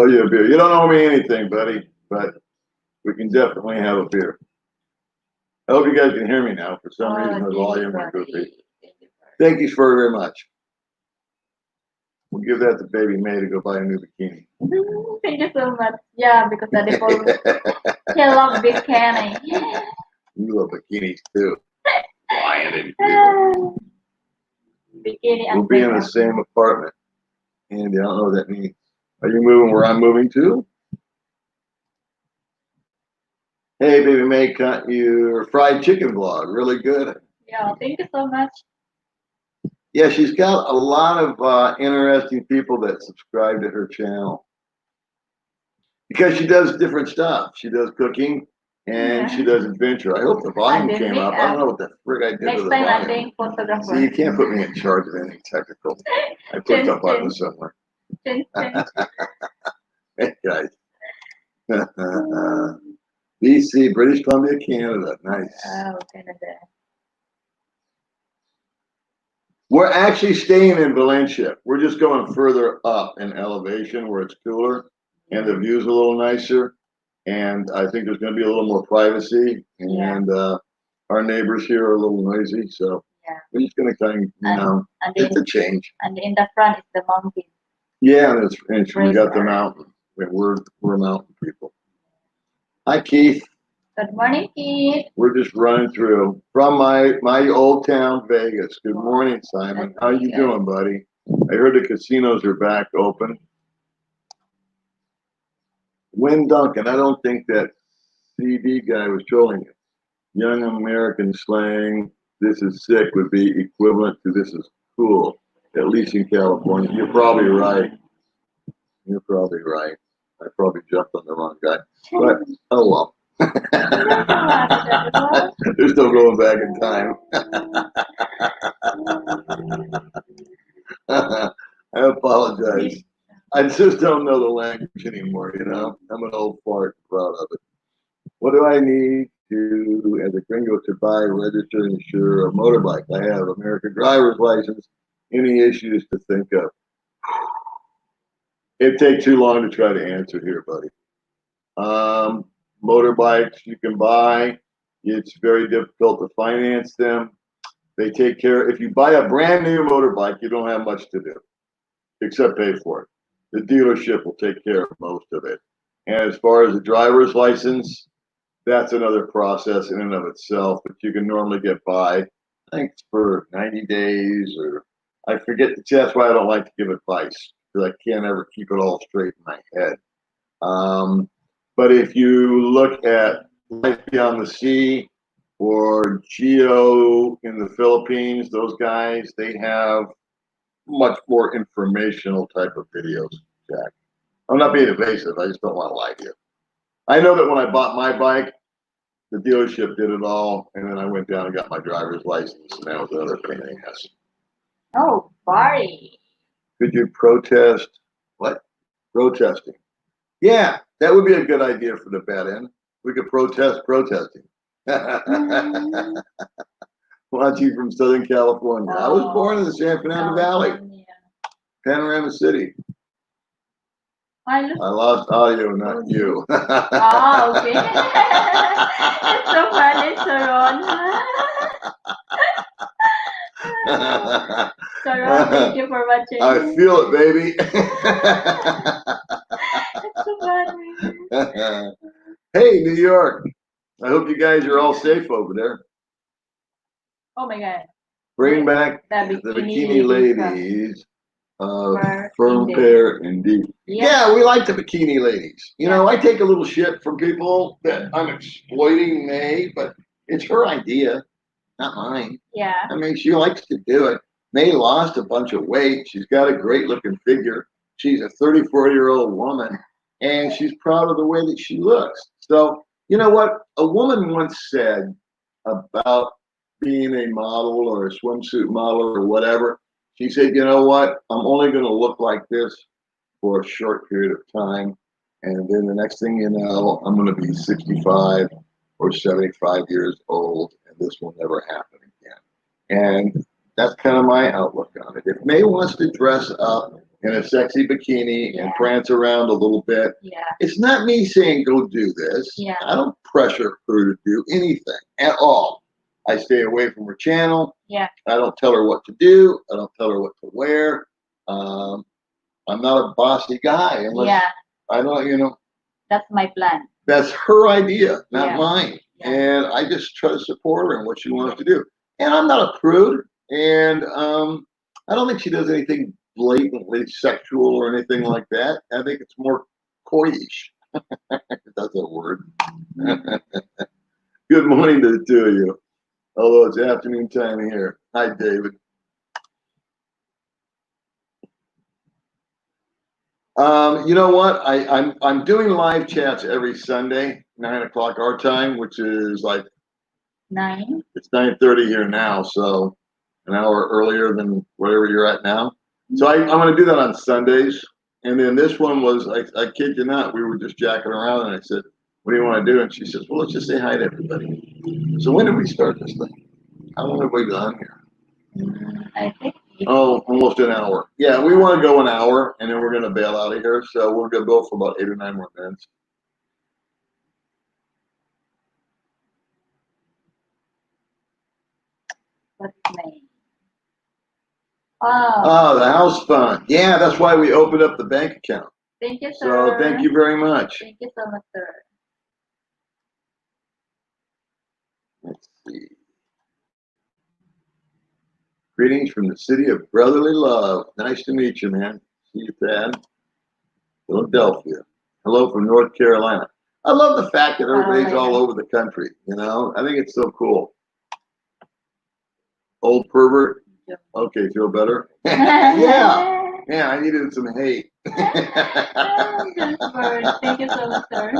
yeah, beer. You don't owe me anything, buddy, but we can definitely have a beer. I hope you guys can hear me now. For some reason, the volume went goofy. Thank you very much. We'll give that to baby May to go buy a new bikini. Thank you so much. Yeah, because Daddy Paul, he loves bikini. You love bikinis too. Lying in Bikini. We'll be in the same apartment. Andy, I don't know what that means. Are you moving where I'm moving to? Hey, baby May, cut your fried chicken vlog. Really good. Yeah, thank you so much. Yeah, she's got a lot of interesting people that subscribe to her channel because she does different stuff. She does cooking and she does adventure. I hope the volume came up. I don't know what the frick I did Next to the time volume. I think photographer. See, you can't put me in charge of anything technical. I put the button somewhere. Hey, guys. BC, British Columbia, Canada. Nice. Oh, Canada. We're actually staying in Valencia. We're just going further up in elevation where it's cooler and the view's a little nicer. And I think there's going to be a little more privacy. And our neighbors here are a little noisy. So we're just going to kind of, just a change. And in the front is the mountain. Yeah, and we got the mountain. We're mountain people. Hi, Keith. Good morning, Keith. We're just running through from my old town, Vegas. Good morning, Simon. How you doing, buddy? I heard the casinos are back open. Win Duncan, I don't think that CD guy was trolling you. Young American slang, this is sick, would be equivalent to this is cool, at least in California. You're probably right. You're probably right. I probably jumped on the wrong guy. But, oh well. They're still going back in time. I apologize. I just don't know the language anymore, you know? I'm an old fart, proud of it. What do I need to, as a gringo, to buy, register, and insure a motorbike? I have American driver's license. Any issues to think of? It'd take too long to try to answer here, buddy. Motorbikes you can buy. It's very difficult to finance them. They take care. If you buy a brand new motorbike, you don't have much to do except pay for it. The dealership will take care of most of it. And as far as the driver's license, that's another process in and of itself, but you can normally get by, I think it's for 90 days or I forget. That's why I don't like to give advice because I can't ever keep it all straight in my head. But if you look at Life Beyond the Sea or Geo in the Philippines, those guys, they have much more informational type of videos, Jack. I'm not being evasive. I just don't want to lie to you. I know that when I bought my bike, the dealership did it all, and then I went down and got my driver's license, and that was another pain in the ass. Oh, party. Could you protest? What? Protesting. Yeah, that would be a good idea for the bad end. We could protest protesting. Watching from Southern California. I was born in the San Fernando Valley, Panorama City. I lost audio, not you. Oh, okay. It's so funny, Sharon. Sarah, thank you for watching. I feel it, baby. It's so funny. Hey, New York. I hope you guys are all safe over there. Oh my God. Bring back The the bikini bikini ladies ladies. Firm Firm indeed. pair indeed. Yeah. Yeah, we like the bikini ladies. You Yeah. know, I take a little shit from people that I'm exploiting May, but it's her idea, not mine. Yeah. I mean, she likes to do it. May lost a bunch of weight. She's got a great looking figure. She's a 34-year-old woman, and she's proud of the way that she looks. So, you know what? A woman once said about being a model or a swimsuit model or whatever. She said, you know what? I'm only going to look like this for a short period of time. And then the next thing you know, I'm going to be 65 or 75 years old, and this will never happen again. And that's kind of my outlook on it. If May wants to dress up in a sexy bikini and prance around a little bit, it's not me saying go do this. Yeah. I don't pressure her to do anything at all. I stay away from her channel. Yeah. I don't tell her what to do. I don't tell her what to wear. I'm not a bossy guy unless I don't, you know. That's my plan. That's her idea, not mine. Yeah. And I just try to support her in what she wants to do. And I'm not a prude. And I don't think she does anything blatantly sexual or anything like that. I think it's more coyish. That's a word. Good morning to the two of you. Although it's afternoon time here. Hi, David. You know what? I'm doing live chats every Sunday, 9 o'clock our time, which is like 9. It's 9:30 here now, so an hour earlier than wherever you're at now. So I'm going to do that on Sundays. And then this one was, I kid you not, we were just jacking around, and I said, "What do you want to do?" And she says, "Well, let's just say hi to everybody." So when did we start this thing? How long have we gone here? I think. Oh, almost an hour. Yeah, we want to go an hour, and then we're going to bail out of here. So we're going to go for about 8 or 9 more minutes. What's name? Oh, the house fund. Yeah, that's why we opened up the bank account. Thank you, sir. So thank you very much. Thank you so much, sir. Let's see. Greetings from the city of brotherly love. Nice to meet you, man. See you, Thad. Philadelphia. Hello from North Carolina. I love the fact that everybody's all over the country. You know, I think it's so cool. Old pervert. Okay, feel better? Yeah. Yeah, I needed some hate. Thank you so much, sir.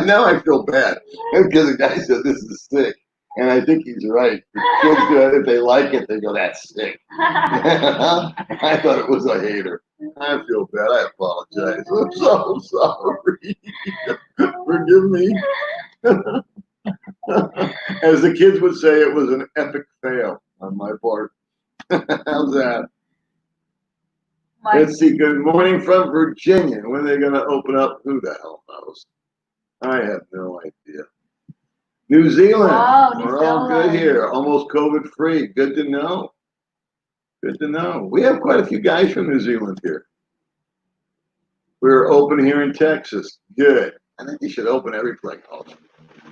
Now I feel bad because the guy said this is sick. And I think he's right. Kids do it. If they like it, they go, "That's sick." I thought it was a hater. I feel bad. I apologize. I'm so sorry. Forgive me. As the kids would say, it was an epic fail on my part. How's that? Let's see. Good morning from Virginia. When are they going to open up? Who the hell knows? I have no idea. New Zealand. Wow, We're all good here. Almost COVID free. Good to know. Good to know. We have quite a few guys from New Zealand here. We're open here in Texas. Good. I think you should open every place.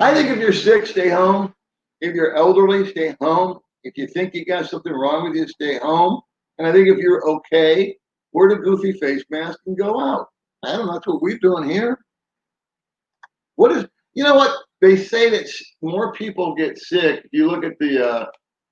I think if you're sick, stay home. If you're elderly, stay home. If you think you got something wrong with you, stay home. And I think if you're okay, wear the goofy face mask and go out. I don't know. That's what we're doing here. What is, you know what? They say that more people get sick. If you look at the,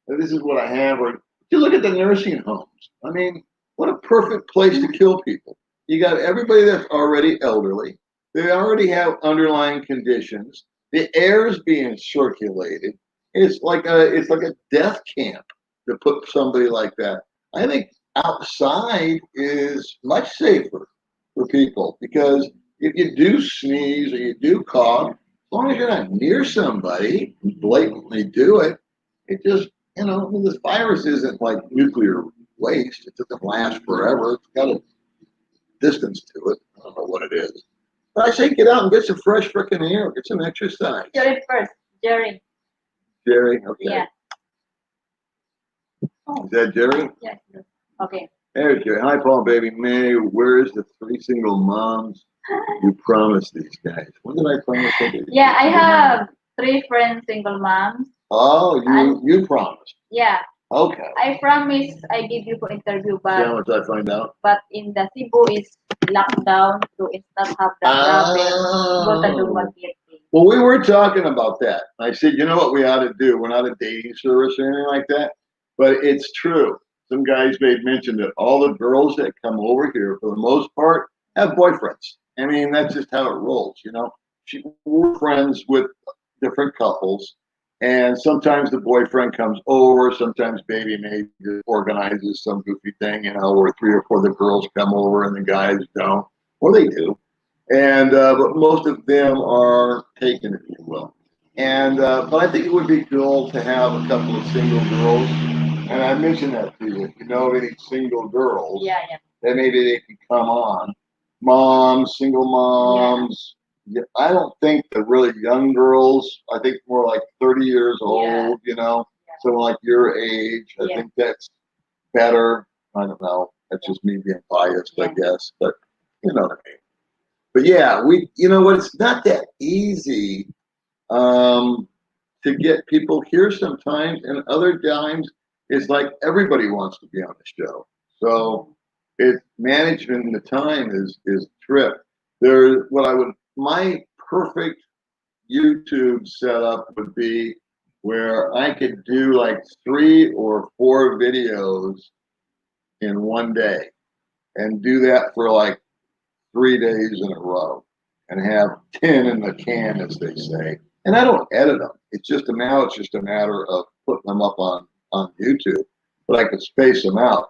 this is what I have, or if you look at the nursing homes. I mean, what a perfect place to kill people. You got everybody that's already elderly. They already have underlying conditions. The air is being circulated. It's like a death camp to put somebody like that. I think outside is much safer for people because if you do sneeze or you do cough, as long as you're not near somebody who blatantly do it, it just, you know, this virus isn't like nuclear waste. It doesn't last forever. It's got a distance to it. I don't know what it is. But I say get out and get some fresh freaking air. Get some exercise. Jerry first. Jerry. Jerry, okay. Yeah. Oh, Is that Jerry? yes. Okay. There's Jerry. Hi, Paul, baby. May, where's the 3 single moms you promised these guys? When did I promise them? Yeah, I have 3 friends, single moms. Oh, you promised. Yeah, Okay. I promise I give you for interview, See how much I find out? but in the Cebu is locked down, so it's not have the travel. Go to Dumaguete. Well, we were talking about that. I said, you know what we ought to do? We're not a dating service or anything like that, but it's true. Some guys made mention that all the girls that come over here, for the most part, have boyfriends. I mean, that's just how it rolls, you know. We're friends with different couples, and sometimes the boyfriend comes over. Sometimes baby maybe organizes some goofy thing, you know, where 3 or 4 of the girls come over and the guys don't, or they do. And but most of them are taken, if you will. And but I think it would be cool to have a couple of single girls. And I mentioned that to you. If you know of any single girls, Yeah. then maybe they can come on. Moms, single moms. Yeah, I don't think the really young girls. I think more like 30 years old. You know, so like your age. I think that's better. I don't know. That's just me being biased, I guess. But you know what I mean. But yeah, you know what? It's not that easy to get people here sometimes, and other times it's like everybody wants to be on the show. So it's managing the time is a trip. My perfect YouTube setup would be where I could do like 3 or 4 videos in one day and do that for like 3 days in a row and have 10 in the can, as they say. And I don't edit them. It's just a matter of putting them up on YouTube. But I could space them out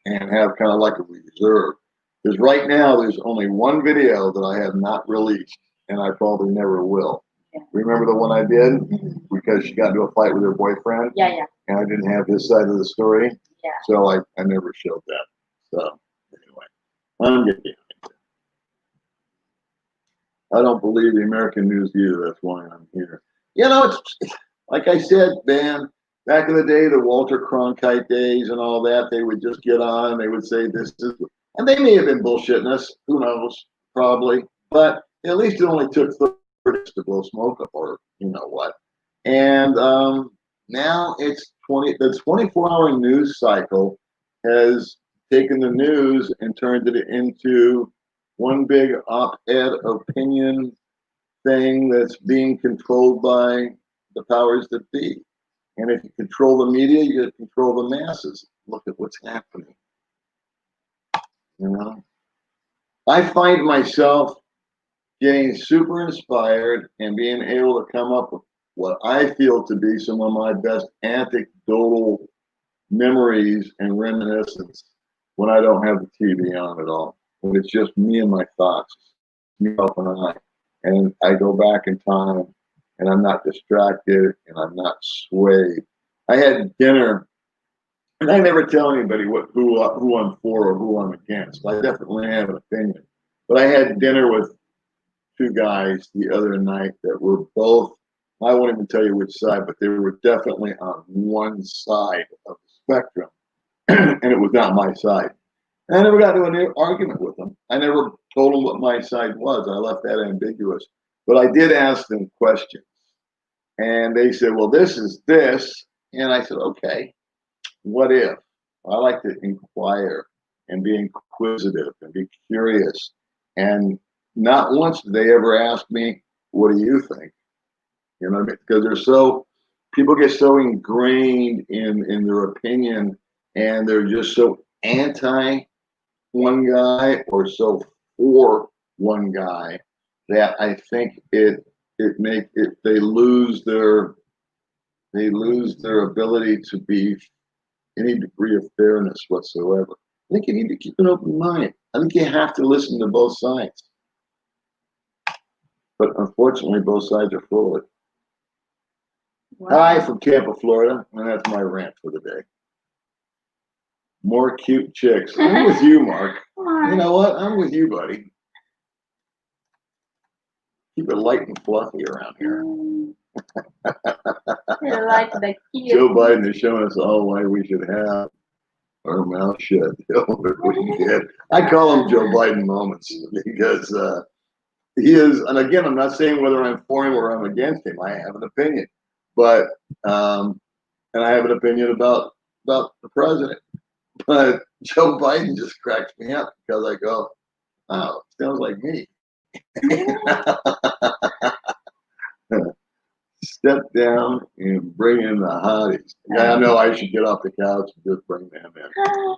and have kind of like a reserve. Because right now there's only one video that I have not released, and I probably never will. Remember the one I did? Because she got into a fight with her boyfriend? Yeah. And I didn't have his side of the story. Yeah. So I never showed that. So anyway, I'm getting. I don't believe the American news either. That's why I'm here. You know, it's like I said, man, back in the day, the Walter Cronkite days and all that, they would just get on and they would say this is, and they may have been bullshitting us. Who knows? Probably. But at least it only took 30 minutes to blow smoke up or you know what. And now it's the 24-hour news cycle has taken the news and turned it into one big op-ed opinion thing that's being controlled by the powers that be. And if you control the media, you control the masses. Look at what's happening. You know, I find myself getting super inspired and being able to come up with what I feel to be some of my best anecdotal memories and reminiscence when I don't have the TV on at all. When it's just me and my thoughts, myself and I go back in time and I'm not distracted and I'm not swayed. I had dinner, and I never tell anybody who I'm for or who I'm against. I definitely have an opinion, but I had dinner with 2 guys the other night that were both. I won't even tell you which side, but they were definitely on one side of the spectrum, and it was not my side. And I never got into an argument with them. I never told them what my side was. I left that ambiguous. But I did ask them questions. And they said, well, this is this. And I said, okay, what if? I like to inquire and be inquisitive and be curious. And not once did they ever ask me, what do you think? You know what I mean? Because people get so ingrained in their opinion and they're just so anti one guy or so for one guy that I think they lose their ability to be any degree of fairness whatsoever. I think you need to keep an open mind. I think you have to listen to both sides. But unfortunately, both sides are full of it. Wow. Hi from Tampa, Florida, and that's my rant for the day. More cute chicks. I'm with you, Mark. You know what? I'm with you, buddy. Keep it light and fluffy around here. You're like the cute. Joe Biden is showing us all why we should have our mouth shut. We did. I call him Joe Biden moments because he is, and again, I'm not saying whether I'm for him or I'm against him. I have an opinion, but and I have an opinion about the president. But Joe Biden just cracks me up because I go, "Oh, sounds like me." Step down and bring in the hotties. Yeah, I know I should get off the couch and just bring them in.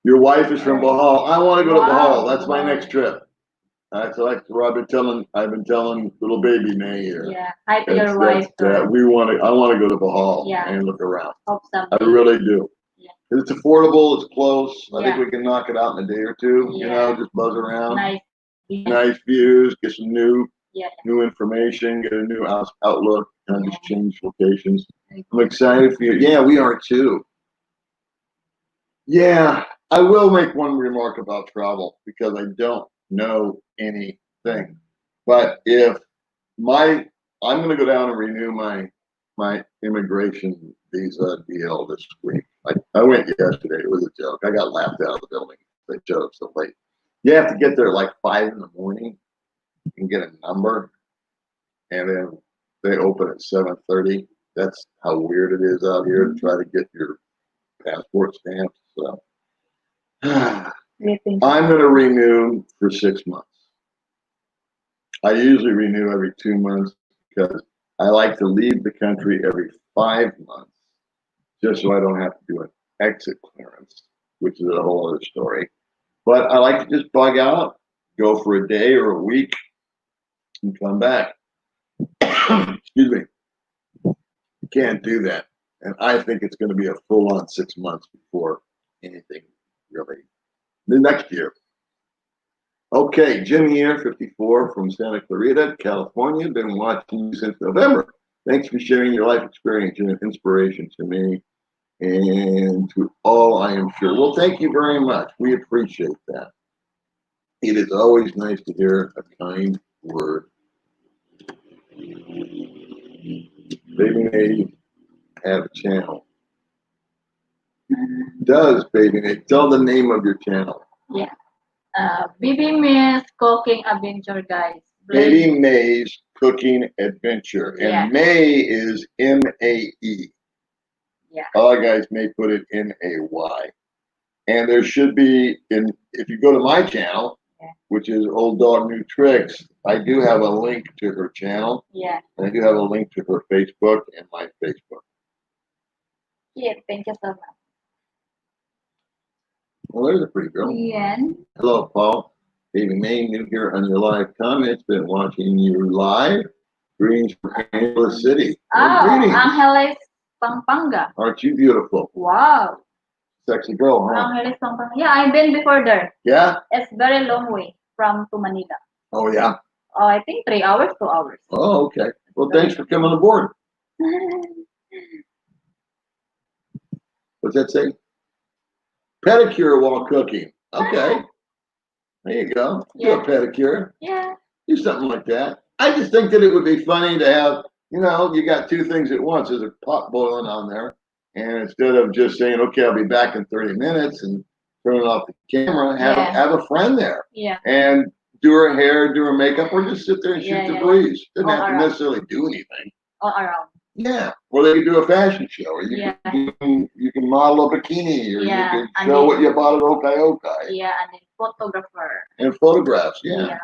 Your wife is from Bahal. I want to go to Bahal. That's my next trip. So like I've been telling little baby May here. Yeah, hi to your wife. I want to go to Bahal and look around. Hope someday. I really do. Yeah. It's affordable. It's close. I think we can knock it out in a day or two. Yeah. You know, just buzz around. Nice Views. Get some new information. Get a new outlook. Kind of just change locations. I'm excited for you. Yeah, we are too. Yeah, I will make one remark about travel because I don't know anything. But if I'm going to go down and renew my immigration visa deal this week. I went yesterday. It was a joke. I got laughed out of the building. They showed up so late. You have to get there at like 5 in the morning and get a number, and then they open at 7:30. That's how weird it is out here to try to get your passport stamped. So I'm going to renew for 6 months. I usually renew every 2 months because I like to leave the country every 5 months, just so I don't have to do an exit clearance, which is a whole other story. But I like to just bug out, go for a day or a week, and come back. Excuse me. Can't do that. And I think it's going to be a full-on 6 months before anything really. The next year. Okay, Jim here, 54 from Santa Clarita, California. Been watching you since November. Thanks for sharing your life experience and inspiration to me and to all, I am sure. Well, thank you very much. We appreciate that. It is always nice to hear a kind word. Baby May have a channel. Does Baby May tell the name of your channel? Yeah. Baby May's Cooking Adventure, guys. Baby May's Cooking Adventure. And May is M-A-E. Yeah. Other guys may put it N-A-Y. And there should be, if you go to my channel, which is Old Dog New Tricks, I do have a link to her channel. Yeah. And I do have a link to her Facebook and my Facebook. Yeah, thank you so much. Well, there's a pretty girl. Yeah. Hello, Paul. Baby May, new here on your live comments. Been watching you live. Greetings from Angeles City. Oh, Angeles, Pampanga. Aren't you beautiful? Wow. Sexy girl, huh? Angeles, Pampanga. Yeah, I've been before there. Yeah? It's very long way to Manila. Oh, yeah? Oh, I think 3 hours, 2 hours. Oh, okay. Well, thanks for coming aboard. What's that say? Pedicure while cooking. Okay. There you go. Do a pedicure. Yeah. Do something like that. I just think that it would be funny to have, you got two things at once. There's a pot boiling on there. And instead of just saying, okay, I'll be back in 30 minutes and turning off the camera, have a friend there. Yeah. And do her hair, do her makeup, or just sit there and shoot the breeze. Doesn't have to necessarily do anything. All around. Yeah. Or they could do a fashion show. Or you can model a bikini. Or you can show what you bought at Okai Okai. Yeah, and then photographer. And photographs, yeah.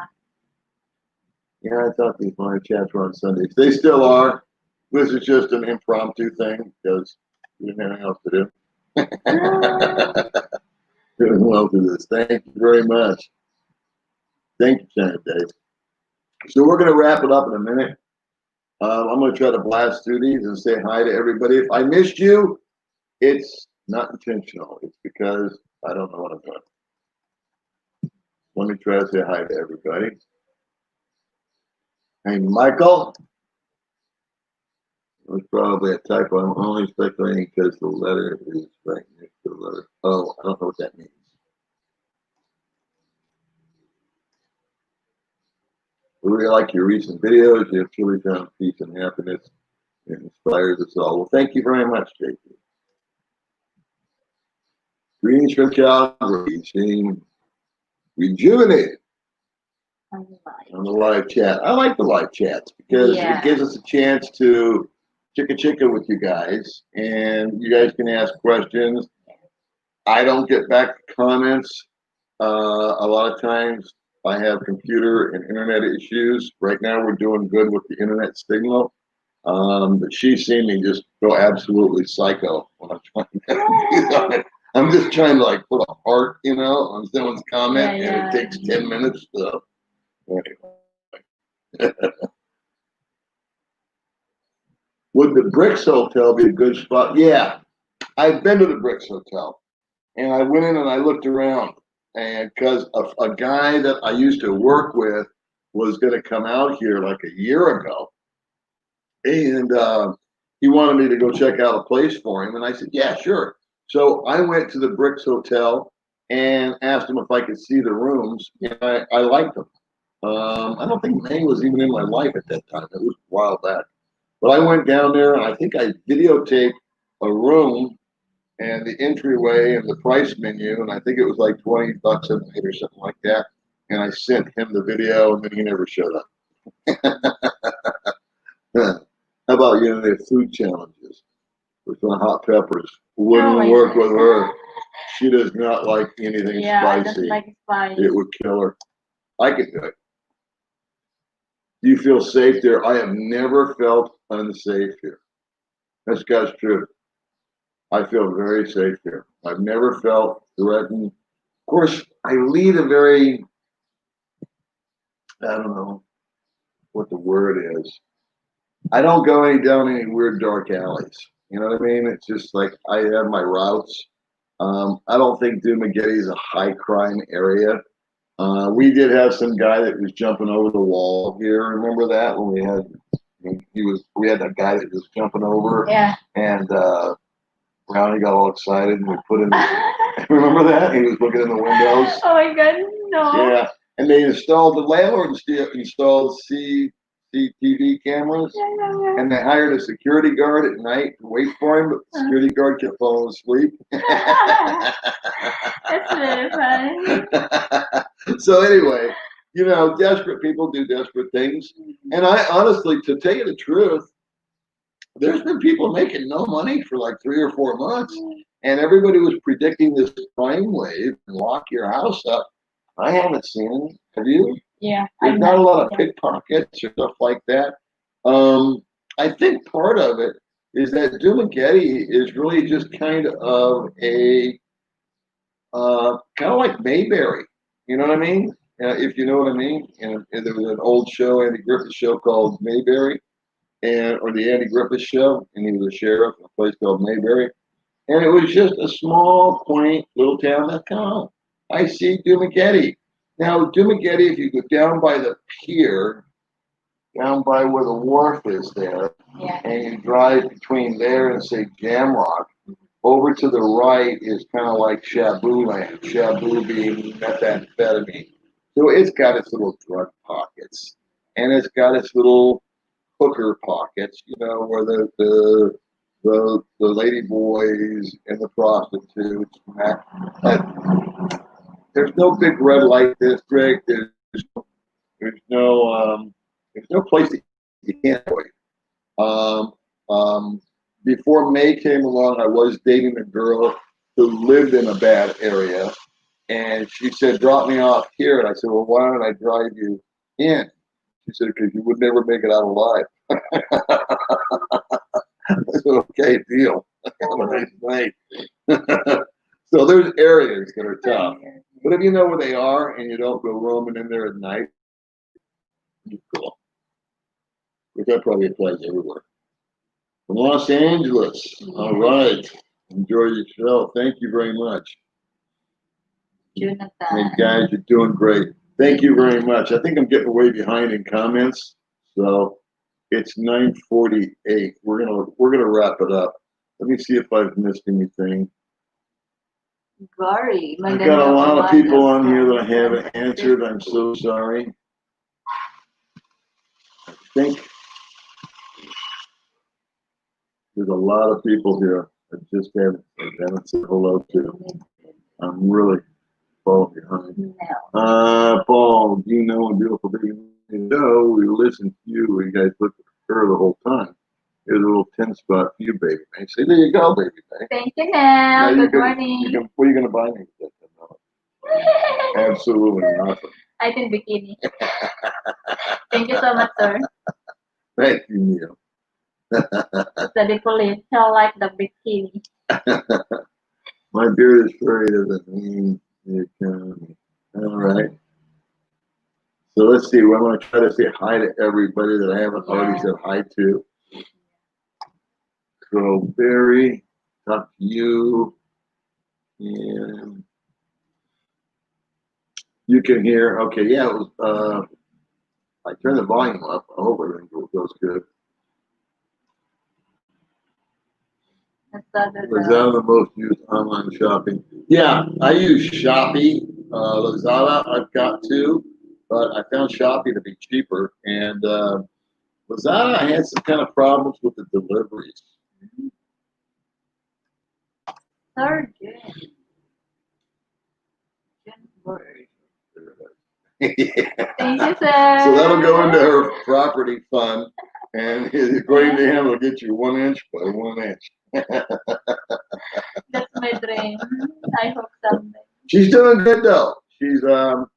I thought these morning chats were on Sundays. They still are. This is just an impromptu thing because we didn't have anything else to do. Doing well through this. Thank you very much. Thank you, Senator Dave. So we're going to wrap it up in a minute. I'm going to try to blast through these and say hi to everybody. If I missed you, it's not intentional. It's because I don't know what I'm doing. Let me try to say hi to everybody. Hey, Michael. It was probably a typo. I'm only speculating because the letter is right next to the letter. Oh, I don't know what that means. We like your recent videos. You have truly found peace and happiness. It inspires us all. Well, thank you very much, JP. Greetings from Calgary. Seeing rejuvenated on the live chat. I like the live chats because it gives us a chance to chicka chicka with you guys, and you guys can ask questions. I don't get back comments. A lot of times I have computer and internet issues. Right now we're doing good with the internet signal. But she's seen me just go absolutely psycho when I'm trying to, I'm just trying to like put a heart, on someone's comment, and it takes 10 minutes. So anyway. Would the Bricks Hotel be a good spot? Yeah, I've been to the Bricks Hotel, and I went in and I looked around, and because a guy that I used to work with was going to come out here like a year ago, and he wanted me to go check out a place for him, and I said, yeah, sure. So I went to the Bricks Hotel and asked him if I could see the rooms, and I liked them. I don't think May was even in my life at that time. It was a while back. But I went down there, and I think I videotaped a room and the entryway and the price menu, and I think it was like $20 a night or something like that. And I sent him the video, and then he never showed up. How about the food challenges with the hot peppers? Wouldn't work with her. She does not like anything spicy. I don't like spice. It would kill her. I could do it. Do you feel safe there? I have never felt unsafe here. That's God's truth. I feel very safe here. I've never felt threatened. Of course, I lead a very, I don't know what the word is. I don't go down any weird dark alleys. You know what I mean? It's just like I have my routes. I don't think Dumaguete is a high crime area. We did have some guy that was jumping over the wall here. Remember that when we had that guy that was jumping over. Yeah. And Brownie got all excited, and we put him. Remember that? He was looking in the windows. Oh my God, no. Yeah, and they installed, the landlord installed CCTV cameras, and they hired a security guard at night to wait for him, but the security guard kept falling asleep. That's really funny. So anyway, desperate people do desperate things. And I honestly, to tell you the truth, there's been people making no money for like 3 or 4 months, and everybody was predicting this crime wave and lock your house up. I haven't seen it. Have you? Yeah. There's not a lot of pickpockets or stuff like that. I think part of it is that Dumaguete is really just kind of a kind of like Mayberry. You know what I mean? If you know what I mean. And there was an old show, Andy Griffith show called Mayberry, or the Andy Griffith show, and he was a sheriff in a place called Mayberry. And it was just a small, quaint little town. That's kind of, I see Dumaguete. Now, Dumaguete, if you go down by the pier, down by where the wharf is there, and you drive between there and, say, Jamrock, over to the right is kind of like Shabu land, Shabu being methamphetamine. So it's got its little drug pockets, and it's got its little hooker pockets, where the lady boys and the prostitutes. There's no big red light district. There's no place that you can't avoid. Before May came along, I was dating a girl who lived in a bad area, and she said, "Drop me off here." And I said, "Well, why don't I drive you in?" She said, "Because you would never make it out alive." I said, "Okay, deal. Have a nice night." So there's areas that are tough, but if you know where they are and you don't go roaming in there at night, you're cool. But that probably applies everywhere. From Los Angeles. All right. Enjoy your show. Thank you very much. Jonathan. Hey guys, you're doing great. Thank you very much. I think I'm getting way behind in comments, so it's 9:48. We're gonna wrap it up. Let me see if I've missed anything. Gary, I've got a lot of people on here that I haven't answered. I'm so sorry. think there's a lot of people here that just haven't said hello to. I'm really falling behind. Paul, do you know a beautiful baby? No, we listened to you. You guys looked at her the whole time. Here's a little 10 spot for you, baby. I say, there you go, baby. Thank you, Nell. Good morning. What are you going to buy me? Absolutely nothing. I think bikini. Thank you so much, sir. Thank you, Neil. The police tell like the bikini. My beard is furry doesn't mean the economy. All right. So let's see. Well, I'm going to try to say hi to everybody that I haven't already said hi to. Crowberry, talk to you. And you can hear. Okay, yeah. It was, I turned the volume up. I hope everything goes good. Lazada, the most used online shopping. Yeah, I use Shopee. Lazada, I've got two, but I found Shopee to be cheaper. And Lazada, I had some kind of problems with the deliveries. Sir, Jen. Yeah. Thank you, sir. So that'll go into her property fund, and according to him, it'll get you 1 inch by 1 inch. That's my dream. I hope someday. She's doing good though. She's got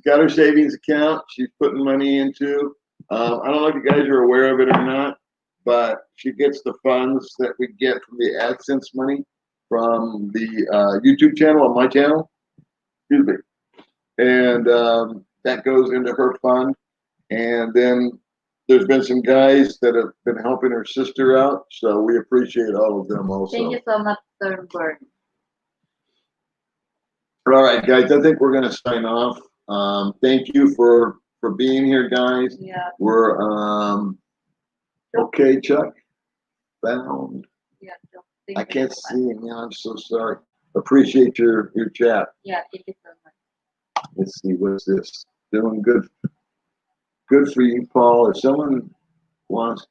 her savings account. She's putting money into. I don't know if you guys are aware of it or not, but she gets the funds that we get from the Adsense money from the YouTube channel on my channel. Excuse me. And that goes into her fund. And then there's been some guys that have been helping her sister out, so we appreciate all of them also. Thank you so much, Sir Bird. All right, guys, I think we're going to sign off. Thank you for being here, guys. Yeah. We're okay, Chuck. Found. Yeah. I can't see him. Yeah, I'm so sorry. Appreciate your chat. Yeah, thank you so much. Let's see, what's this? Doing good. Good for you, Paul. If someone wants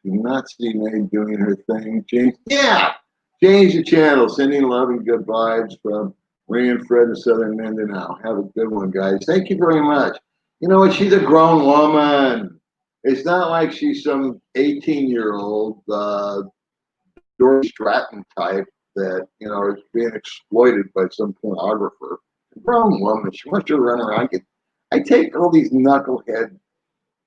to not see May doing her thing, change the channel. Sending love and good vibes from Ray and Fred in Southern Mindanao. Have a good one, guys. Thank you very much. You know what? She's a grown woman. It's not like she's some 18-year-old Dory Stratton type that, you know, is being exploited by some pornographer. A grown woman. She wants to run around. I take all these knucklehead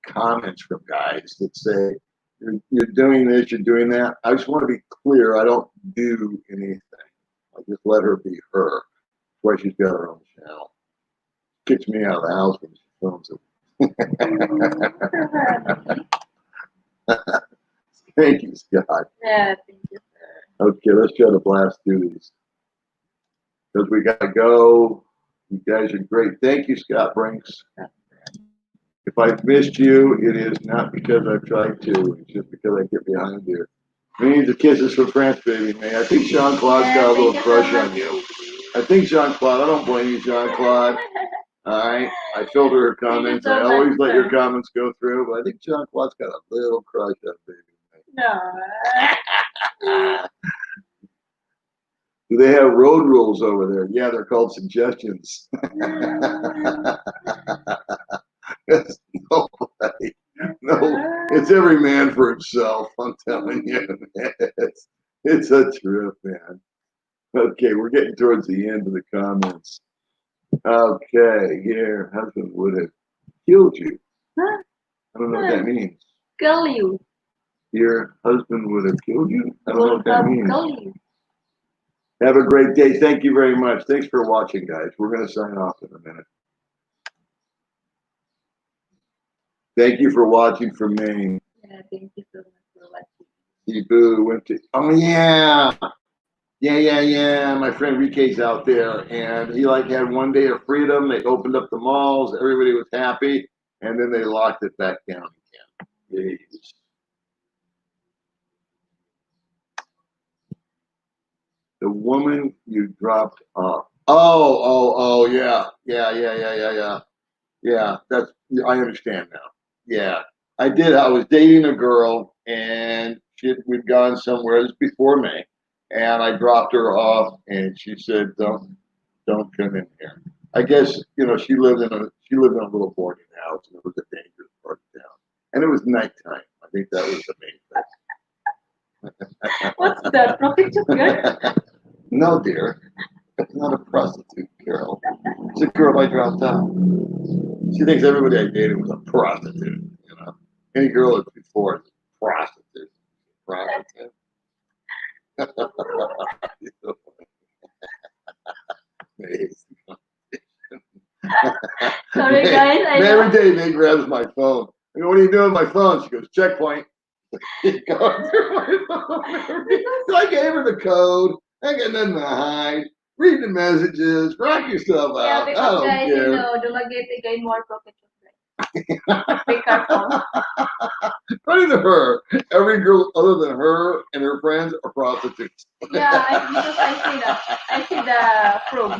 comments from guys that say, you're doing this, you're doing that. I just want to be clear. I don't do anything. I just let her be her. That's why she's got her own channel. Kicks me out of the house when she films it. Thank you, Scott. Yeah, thank you, sir. Okay, let's try to blast through these. Because we got to go. You guys are great. Thank you, Scott Brinks. If I've missed you, it is not because I've tried to. It's just because I get behind you. Millions of kisses from France, baby, man. I think Jean-Claude's got a little crush on you. I think Jean-Claude, I don't blame you, Jean-Claude. All right. I filter her comments. I always let your comments go through, but I think Jean-Claude's got a little crush on baby. No. Do they have road rules over there? Yeah, they're called suggestions. It's nobody. No, it's every man for himself. I'm telling you, it's a trip, man. Okay, we're getting towards the end of the comments. Okay, your husband would have killed you. Huh? I don't know what that means. Kill you. Your husband would have killed you? I don't know what that means. Kill you. Have a great day. Thank you very much. Thanks for watching, guys. We're going to sign off in a minute. Thank you for watching from Maine. Yeah, thank you so much for watching. Cebu went to, oh yeah. Yeah. My friend Rike's out there, and he like had 1 day of freedom. They opened up the malls. Everybody was happy, and then they locked it back down again. Jeez. The woman you dropped off. Oh, yeah. Yeah, that's, I understand now. Yeah. I did. I was dating a girl, and we'd gone somewhere. This was before May, and I dropped her off, and she said, "Don't come in here." I guess she lived in a little boarding house, and it was a dangerous part of town, and it was nighttime. I think that was the main thing. What's that? Prostitute girl? No, dear, it's not a prostitute girl. It's a girl I dropped off. She thinks everybody I dated was a prostitute. Any girl that's before is a prostitute. Prostitute. Sorry, guys. Every day Nate grabs my phone. I go, "What are you doing with my phone?" She goes, "Checkpoint." He's going through my phone. So I gave her the code. I got nothing to hide. Read the messages. Rock yourself Yeah, out. I because don't guys, care. Dumaguete gain more profit. Be careful. Funny to her, every girl other than her and her friends are prostitutes. Yeah, because I see that. I see the proof.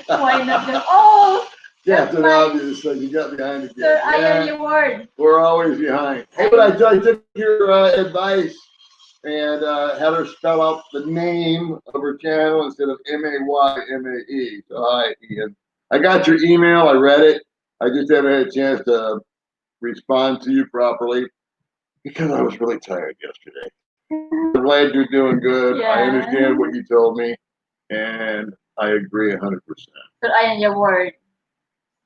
Why not just, oh, Captain that's my Obvious, so you got behind again. Sir Iron Award. We're always behind. Hey, but I took your advice and had her spell out the name of her channel instead of Maymае. So hi, Ian. I got your email. I read it. I just haven't had a chance to respond to you properly because I was really tired yesterday. I'm glad you're doing good. Yeah. I understand what you told me, and I agree 100%. Sir Iron Award.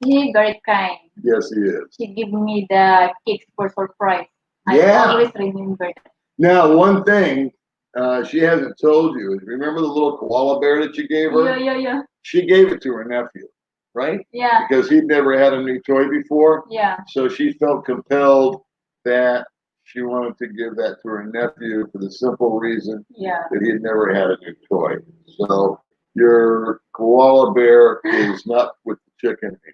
He very kind. Yes, he is. He give me the cakes for surprise. Yeah. I always remember that. Now, one thing she hasn't told you is, remember the little koala bear that you gave her? Yeah. She gave it to her nephew, right? Yeah. Because he'd never had a new toy before. Yeah. So she felt compelled that she wanted to give that to her nephew for the simple reason that he had never had a new toy. So your koala bear is not with the chicken anymore.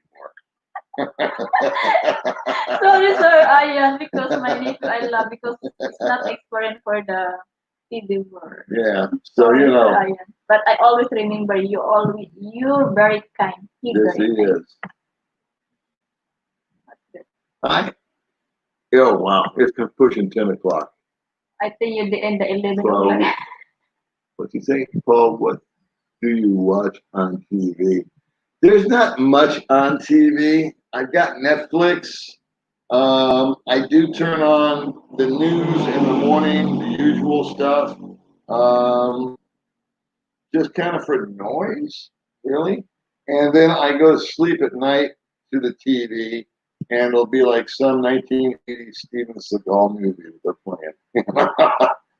Sorry, Sir Ian, because my nephew I love because it's not experience for the TV world. Yeah. So Sorry, you know. Sir Ian. But I always remember you. You're very kind. Yes, he is. Hi. Oh wow, it's pushing 10 o'clock. I think you're the end the 11 o'clock. What's he say, Paul? What do you watch on TV? There's not much on TV. I've got Netflix. I do turn on the news in the morning, the usual stuff. Just kind of for noise, really. And then I go to sleep at night to the TV, and it'll be like some 1980s Steven Seagal movie that they're playing.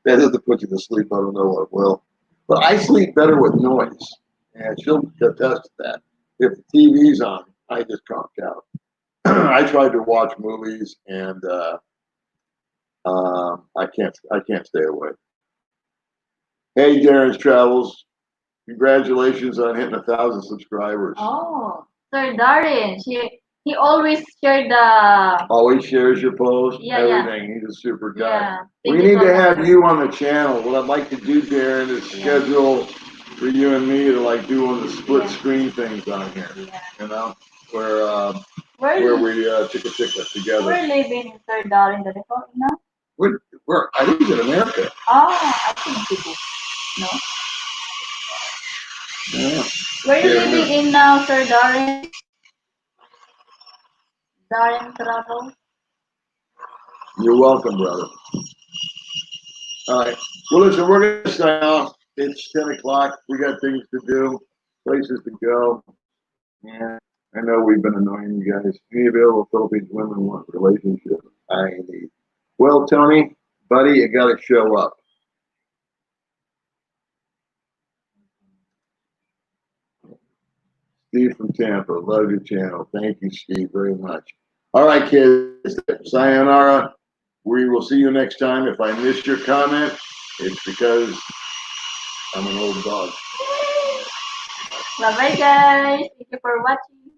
That doesn't put you to sleep. I don't know what will. But I sleep better with noise, and she'll attest to that. If the TV's on, I just conk out. I tried to watch movies, and I can't stay away. Hey, Darren's Travels. Congratulations on hitting 1,000 subscribers. Oh, Sir Darren, he always shared the. Always shares your posts, everything. Yeah. He's a super guy. Yeah. We need to have you on the channel. What I'd like to do, Darren, is schedule for you and me to like do one of the split screen things on here. Yeah. You know, where we Chicka Chicka together. We're living in Sir Darren, the default, you know? We're I think he's in America. Oh, I think he did. No. Yeah. Where are you living in now, Sir Darren? Darren Travel? You're welcome, brother. All right. Well, listen, we're going to sign off. It's 10 o'clock. We got things to do, places to go. Yeah, I know we've been annoying you guys. Any available Philippines women want relationship I need. Well, Tony, buddy, you got to show up. Steve from Tampa, love your channel. Thank you, Steve, very much. All right, kids, sayonara. We will see you next time. If I missed your comment, it's because I'm an old dog. Bye-bye, guys. Thank you for watching.